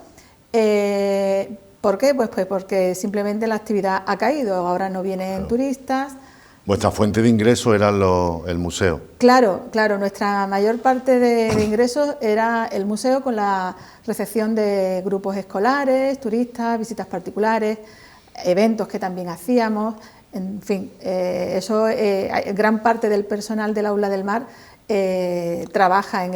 ¿Por qué? Pues porque simplemente la actividad ha caído, ahora no vienen turistas. Vuestra fuente de ingresos era el museo. Claro, nuestra mayor parte de ingresos era el museo, con la recepción de grupos escolares, turistas, visitas particulares, eventos que también hacíamos, en fin, gran parte del personal del Aula del Mar trabaja en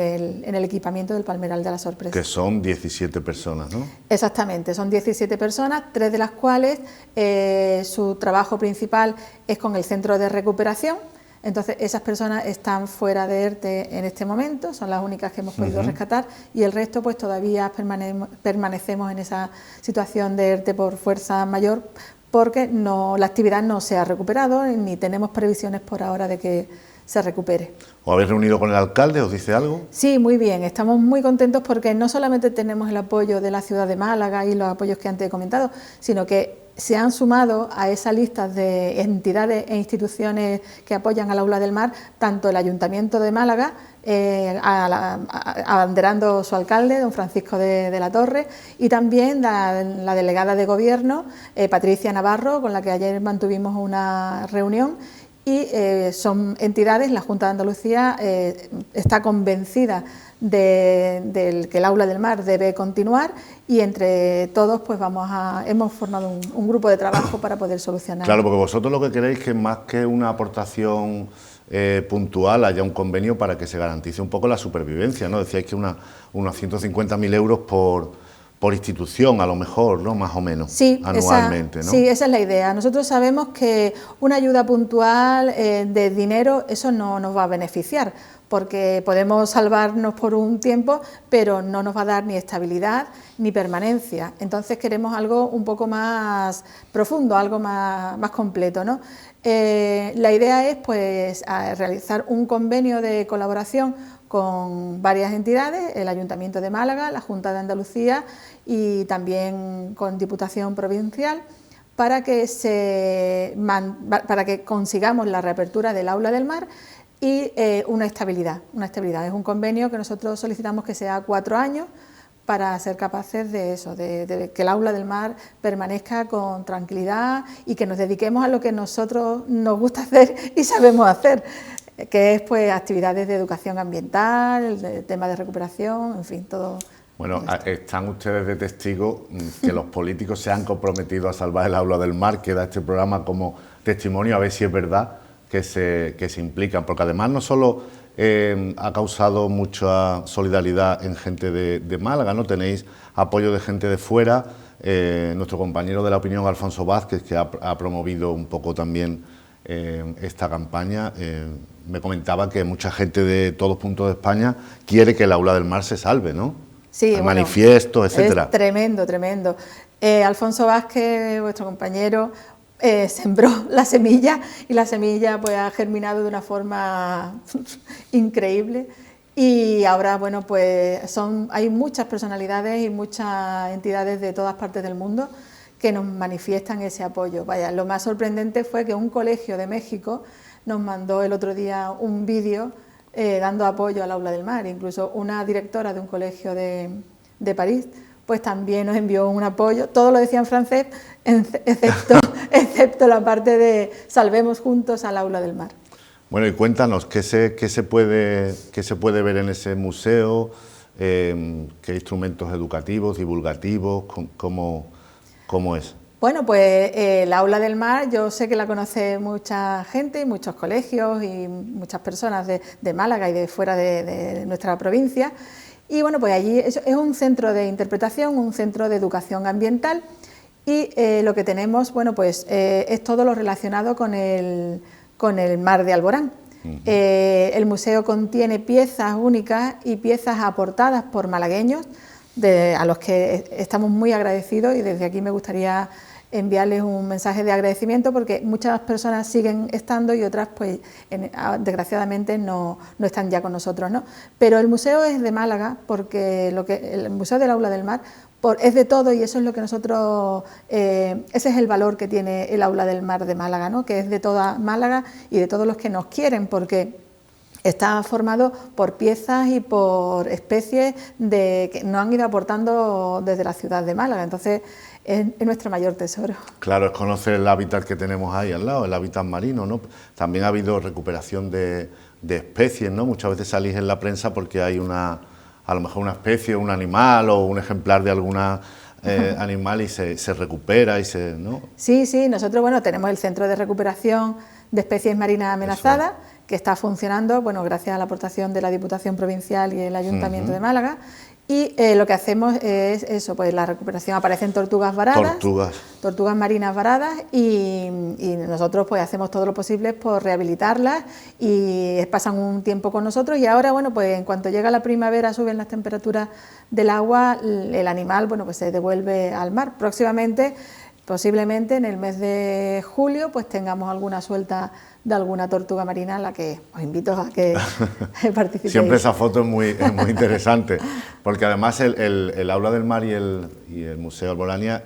el equipamiento del Palmeral de las Sorpresas. Que son 17 personas, ¿no? Exactamente, son 17 personas, 3 de las cuales su trabajo principal es con el centro de recuperación. Entonces, esas personas están fuera de ERTE en este momento, son las únicas que hemos podido rescatar, y el resto pues todavía permanecemos en esa situación de ERTE por fuerza mayor, porque la actividad no se ha recuperado ni tenemos previsiones por ahora de que se recupere. ¿Os habéis reunido con el alcalde? ¿Os dice algo? Sí, muy bien, estamos muy contentos porque no solamente tenemos el apoyo de la ciudad de Málaga y los apoyos que antes he comentado, sino que se han sumado a esa lista de entidades e instituciones que apoyan al Aula del Mar, tanto el Ayuntamiento de Málaga, abanderando su alcalde, don Francisco de la Torre, y también la delegada de Gobierno, Patricia Navarro, con la que ayer mantuvimos una reunión. Y son entidades, la Junta de Andalucía está convencida de que el Aula del Mar debe continuar, y entre todos pues hemos formado un grupo de trabajo para poder solucionar. Claro, porque vosotros lo que queréis que más que una aportación puntual haya un convenio para que se garantice un poco la supervivencia, ¿no? Decíais que unos 150.000 euros por institución, a lo mejor, ¿no? Más o menos, sí, anualmente, ¿no? Sí, esa es la idea. Nosotros sabemos que una ayuda puntual de dinero, eso no nos va a beneficiar, porque podemos salvarnos por un tiempo, pero no nos va a dar ni estabilidad ni permanencia. Entonces queremos algo un poco más profundo, algo más completo, ¿no? La idea es pues realizar un convenio de colaboración con varias entidades, el Ayuntamiento de Málaga, la Junta de Andalucía y también con Diputación Provincial, para que consigamos la reapertura del Aula del Mar y una estabilidad. Es un convenio que nosotros solicitamos que sea 4 años, para ser capaces de eso, de que el Aula del Mar permanezca con tranquilidad y que nos dediquemos a lo que nosotros nos gusta hacer y sabemos hacer, que es pues actividades de educación ambiental, de tema de recuperación, en fin, todo. Bueno, están ustedes de testigos que los políticos se han comprometido a salvar el Aula del Mar, queda este programa como testimonio, a ver si es verdad que se implican, porque además no solo ha causado mucha solidaridad en gente de Málaga, ¿no? Tenéis apoyo de gente de fuera, nuestro compañero de La Opinión, Alfonso Vázquez, que ha promovido un poco también esta campaña, me comentaba que mucha gente de todos puntos de España quiere que el Aula del Mar se salve, ¿no? Sí, bueno, manifiestos, etcétera. Es tremendo, tremendo. Alfonso Vázquez, vuestro compañero, sembró la semilla, y la semilla pues ha germinado de una forma increíble, y ahora bueno pues hay muchas personalidades y muchas entidades de todas partes del mundo que nos manifiestan ese apoyo. Vaya, lo más sorprendente fue que un colegio de México nos mandó el otro día un vídeo dando apoyo al Aula del Mar. Incluso una directora de un colegio de París pues también nos envió un apoyo. Todo lo decía en francés, excepto la parte de salvemos juntos al Aula del Mar. Bueno, y cuéntanos, ¿qué se puede ver en ese museo? ¿Qué instrumentos educativos, divulgativos? ¿Cómo es? Bueno, pues el Aula del Mar, yo sé que la conoce mucha gente, muchos colegios y muchas personas de Málaga y de fuera de nuestra provincia. Y bueno, pues allí es un centro de interpretación, un centro de educación ambiental, y lo que tenemos, bueno, pues es todo lo relacionado con el mar de Alborán. El museo contiene piezas únicas y piezas aportadas por malagueños, a los que estamos muy agradecidos, y desde aquí me gustaría enviarles un mensaje de agradecimiento, porque muchas personas siguen estando y otras pues desgraciadamente no están ya con nosotros, ¿no? Pero el museo es de Málaga, porque el Museo del Aula del Mar es de todo, y eso es lo que nosotros, ese es el valor que tiene el Aula del Mar de Málaga, ¿no? Que es de toda Málaga y de todos los que nos quieren, porque está formado por piezas y por especies que nos han ido aportando desde la ciudad de Málaga. Entonces es nuestro mayor tesoro. Claro, es conocer el hábitat que tenemos ahí al lado, el hábitat marino, ¿no? También ha habido recuperación de especies, ¿no? Muchas veces salís en la prensa porque hay a lo mejor una especie, un animal o un ejemplar de alguna animal y se recupera ¿no? Sí, nosotros bueno tenemos el Centro de Recuperación de Especies Marinas Amenazadas, que está funcionando, bueno, gracias a la aportación de la Diputación Provincial y el Ayuntamiento de Málaga. Y lo que hacemos es eso, pues la recuperación, aparecen tortugas varadas, tortugas marinas varadas, y nosotros pues hacemos todo lo posible por rehabilitarlas, y pasan un tiempo con nosotros, y ahora bueno pues en cuanto llega la primavera, suben las temperaturas del agua, el animal bueno pues se devuelve al mar. Próximamente, posiblemente en el mes de julio, pues tengamos alguna suelta de alguna tortuga marina, en la que os invito a que participéis. Siempre esa foto es muy interesante, porque además el Aula del Mar y el Museo Alborania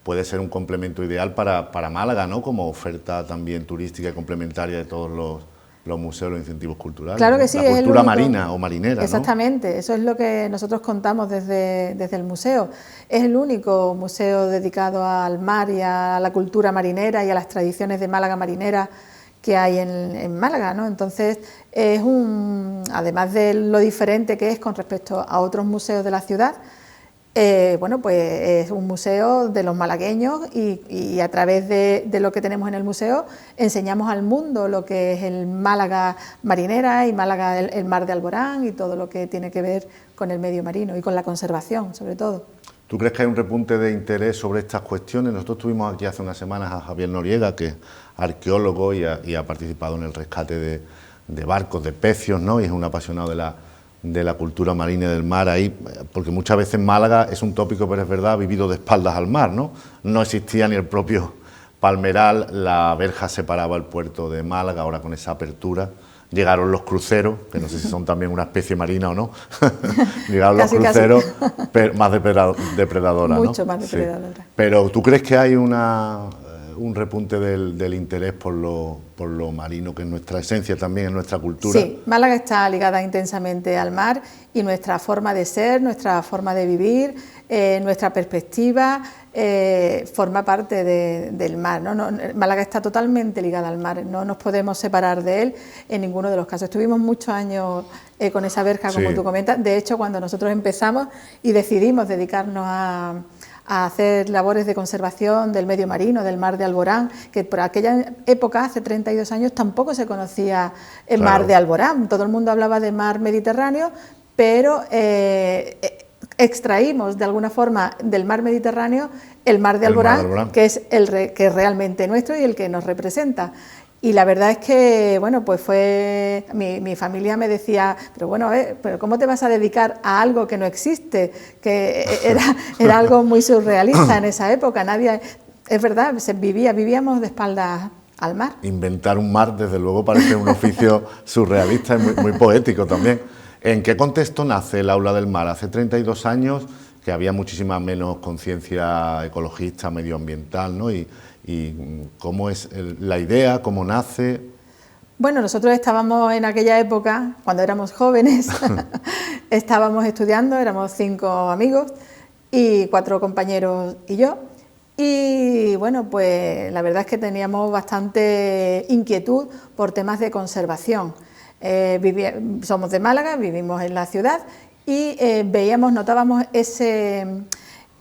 puede ser un complemento ideal para Málaga, ¿no? Como oferta también turística y complementaria de todos los museos, los incentivos culturales. Claro que ¿no? sí, La es el cultura único. marina o marinera. Exactamente, eso es lo que nosotros contamos desde el museo. Es el único museo dedicado al mar y a la cultura marinera y a las tradiciones de Málaga marinera que hay en Málaga, ¿no? Entonces, además de lo diferente que es con respecto a otros museos de la ciudad, bueno, pues es un museo de los malagueños y a través de lo que tenemos en el museo enseñamos al mundo lo que es el Málaga marinera y Málaga el mar de Alborán y todo lo que tiene que ver con el medio marino y con la conservación, sobre todo. ¿Tú crees que hay un repunte de interés sobre estas cuestiones? Nosotros tuvimos aquí hace unas semanas a Javier Noriega, que es arqueólogo y ha participado en el rescate de barcos, de pecios, ¿no? Y es un apasionado de la cultura marina y del mar ahí, porque muchas veces Málaga es un tópico, pero es verdad, ha vivido de espaldas al mar, ¿no? No existía ni el propio Palmeral, la verja separaba el puerto de Málaga, ahora con esa apertura. Llegaron los cruceros, que no sé si son también una especie marina o no. Llegaron Casi, los cruceros, pero más depredadora, ¿no? Mucho más depredadora. Sí. Pero ¿tú crees que hay un repunte del interés por lo marino, que es nuestra esencia también, en nuestra cultura? Sí, Málaga está ligada intensamente al mar y nuestra forma de ser, nuestra forma de vivir, nuestra perspectiva forma parte del mar, ¿no? Málaga está totalmente ligada al mar, no nos podemos separar de él en ninguno de los casos. Estuvimos muchos años con esa verja, como tú comentas. De hecho, cuando nosotros empezamos y decidimos dedicarnos a hacer labores de conservación del medio marino, del mar de Alborán, que por aquella época, hace 32 años, tampoco se conocía el mar de Alborán. Todo el mundo hablaba de mar Mediterráneo, pero extraímos de alguna forma del mar Mediterráneo el mar de Alborán, que es que es realmente nuestro y el que nos representa. Y la verdad es que, bueno, pues fue, mi familia me decía, pero bueno, a ver, pero ¿cómo te vas a dedicar a algo que no existe? Que era algo muy surrealista en esa época, nadie, es verdad, vivíamos de espaldas al mar. Inventar un mar, desde luego, parece un oficio surrealista y muy poético también. ¿En qué contexto nace el Aula del Mar? Hace 32 años, que había muchísima menos conciencia ecologista, medioambiental, ¿no? Y cómo es la idea, cómo nace. Bueno, nosotros estábamos en aquella época, cuando éramos jóvenes, estábamos estudiando, éramos 5 amigos y 4 compañeros y yo. Y bueno, pues la verdad es que teníamos bastante inquietud por temas de conservación. Somos de Málaga, vivimos en la ciudad y notábamos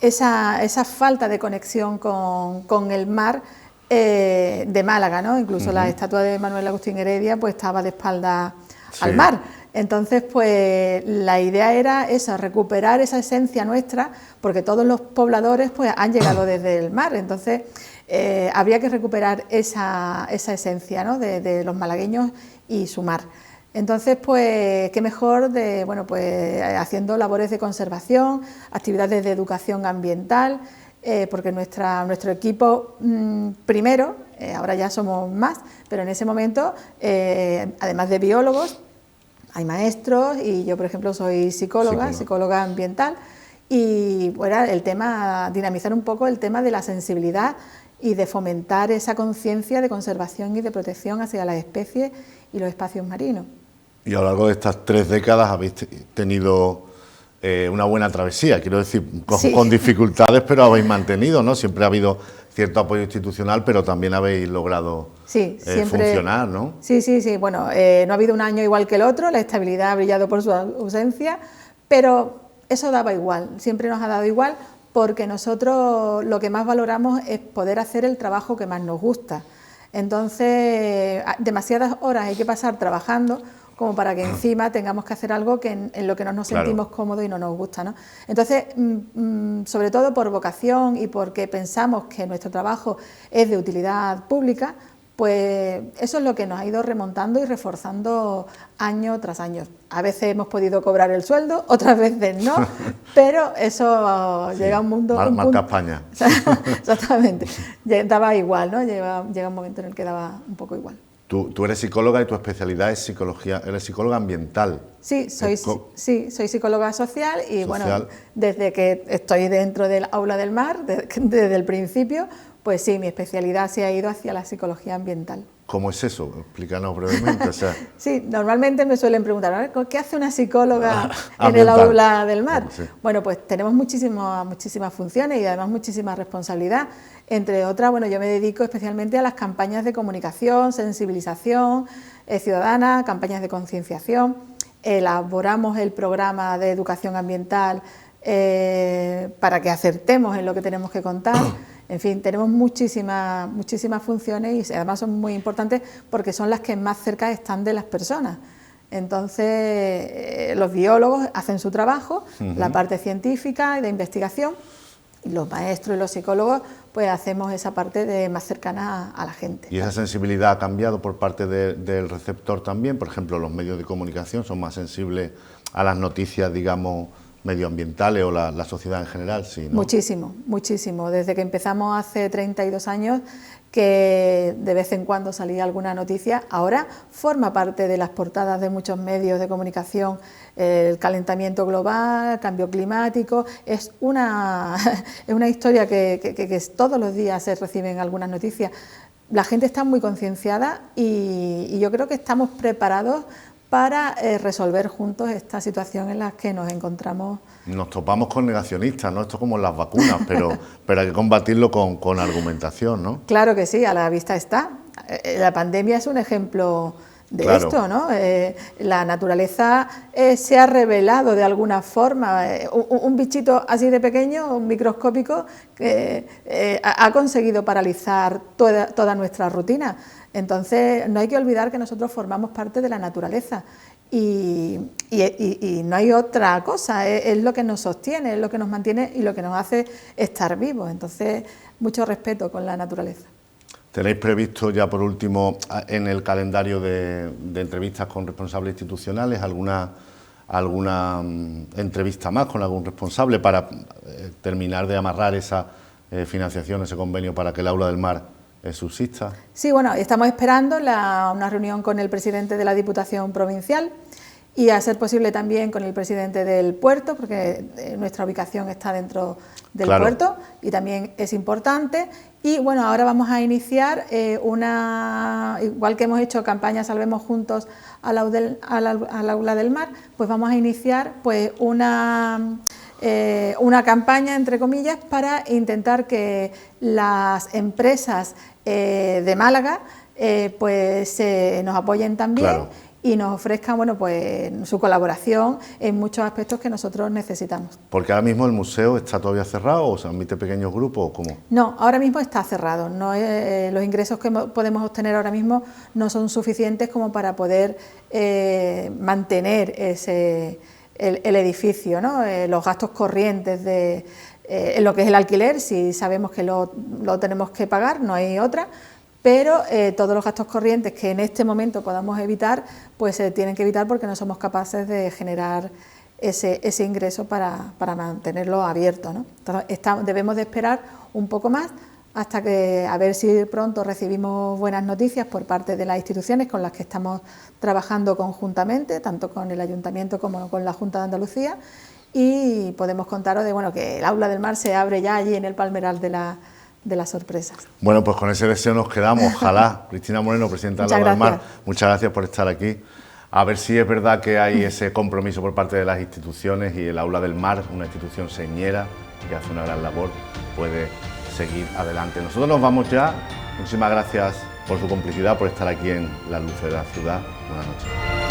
esa falta de conexión con el mar de Málaga, ¿no? Incluso la estatua de Manuel Agustín Heredia pues estaba de espalda al mar. Entonces, pues la idea era esa, recuperar esa esencia nuestra, porque todos los pobladores pues han llegado desde el mar. Entonces, habría que recuperar esa esencia, ¿no? de los malagueños y su mar. Entonces, pues, qué mejor haciendo labores de conservación, actividades de educación ambiental, porque nuestro equipo, primero, ahora ya somos más, pero en ese momento, además de biólogos, hay maestros y yo, por ejemplo, soy psicóloga ambiental, y bueno, el tema, dinamizar un poco el tema de la sensibilidad y de fomentar esa conciencia de conservación y de protección hacia las especies y los espacios marinos. Y a lo largo de estas 3 décadas habéis tenido una buena travesía, quiero decir, con dificultades, pero habéis mantenido, ¿no? Siempre ha habido cierto apoyo institucional, pero también habéis logrado funcionar, ¿no? Sí, bueno, no ha habido un año igual que el otro, la estabilidad ha brillado por su ausencia, pero eso daba igual, siempre nos ha dado igual, porque nosotros lo que más valoramos es poder hacer el trabajo que más nos gusta. Entonces, demasiadas horas hay que pasar trabajando como para que encima tengamos que hacer algo que en lo que no nos sentimos cómodos y no nos gusta, ¿no? Entonces, sobre todo por vocación y porque pensamos que nuestro trabajo es de utilidad pública, pues eso es lo que nos ha ido remontando y reforzando año tras año. A veces hemos podido cobrar el sueldo, otras veces no, pero eso llega a un mundo... Marca España. Exactamente, daba igual, ¿no? Llega un momento en el que daba un poco igual. Tú eres psicóloga y tu especialidad es psicología, eres psicóloga ambiental. Sí, soy psicóloga social y bueno, desde que estoy dentro del aula del mar, desde el principio, pues sí, mi especialidad se ha ido hacia la psicología ambiental. ¿Cómo es eso? Explícanos brevemente. O sea, sí, normalmente me suelen preguntar, ¿qué hace una psicóloga en el aula del mar? Sí. Bueno, pues tenemos muchísimas funciones y además muchísima responsabilidad. Entre otras, bueno, yo me dedico especialmente a las campañas de comunicación, sensibilización ciudadana, campañas de concienciación. Elaboramos el programa de educación ambiental para que acertemos en lo que tenemos que contar. En fin, tenemos muchísimas funciones y además son muy importantes porque son las que más cerca están de las personas. Entonces, los biólogos hacen su trabajo, la parte científica y de investigación, y los maestros y los psicólogos pues hacemos esa parte de más cercana a la gente. ¿Y esa sensibilidad ha cambiado por parte del receptor también? Por ejemplo, los medios de comunicación son más sensibles a las noticias, digamos, medioambientales o la sociedad en general, ¿sí, no? Muchísimo. Desde que empezamos hace 32 años, que de vez en cuando salía alguna noticia, ahora forma parte de las portadas de muchos medios de comunicación. El calentamiento global, cambio climático, es una historia que todos los días se reciben algunas noticias. La gente está muy concienciada y yo creo que estamos preparados para resolver juntos esta situación en la que nos encontramos. Nos topamos con negacionistas, ¿no? Esto es como en las vacunas, pero hay que combatirlo con argumentación, ¿no? Claro que sí, a la vista está. La pandemia es un ejemplo de esto, ¿no? La naturaleza se ha revelado de alguna forma. Un bichito así de pequeño, un microscópico, ha conseguido paralizar toda nuestra rutina. Entonces, no hay que olvidar que nosotros formamos parte de la naturaleza y no hay otra cosa, es lo que nos sostiene, es lo que nos mantiene y lo que nos hace estar vivos. Entonces, mucho respeto con la naturaleza. ¿Tenéis previsto ya por último en el calendario de entrevistas con responsables institucionales alguna entrevista más con algún responsable para terminar de amarrar esa financiación, ese convenio para que el Aula del Mar subsista? Sí, bueno, estamos esperando una reunión con el presidente de la Diputación Provincial y a ser posible también con el presidente del puerto, porque nuestra ubicación está dentro del puerto y también es importante. Y bueno, ahora vamos a iniciar igual que hemos hecho campaña Salvemos Juntos al Aula del Mar, pues vamos a iniciar pues una campaña, entre comillas, para intentar que las empresas de Málaga pues nos apoyen también y nos ofrezcan pues su colaboración en muchos aspectos que nosotros necesitamos. Porque ahora mismo el museo está todavía cerrado o se admite pequeños grupos o cómo. No, ahora mismo está cerrado. No, los ingresos que podemos obtener ahora mismo no son suficientes como para poder mantener el edificio, ¿no? Los gastos corrientes de lo que es el alquiler, si sabemos que lo tenemos que pagar, no hay otra, pero todos los gastos corrientes que en este momento podamos evitar, pues se tienen que evitar porque no somos capaces de generar ese ingreso para mantenerlo abierto, ¿no? Entonces, debemos de esperar un poco más hasta que a ver si pronto recibimos buenas noticias por parte de las instituciones con las que estamos trabajando conjuntamente, tanto con el Ayuntamiento como con la Junta de Andalucía, y podemos contaros que el Aula del Mar se abre ya allí en el Palmeral de las sorpresas. Bueno, pues con ese deseo nos quedamos, ojalá. Cristina Moreno, presidenta del Aula del Mar, muchas gracias por estar aquí. A ver si es verdad que hay ese compromiso por parte de las instituciones y el Aula del Mar, una institución señera que hace una gran labor, puede seguir adelante. Nosotros nos vamos ya. Muchísimas gracias por su complicidad, por estar aquí en Las Luces de la Ciudad. Buenas noches.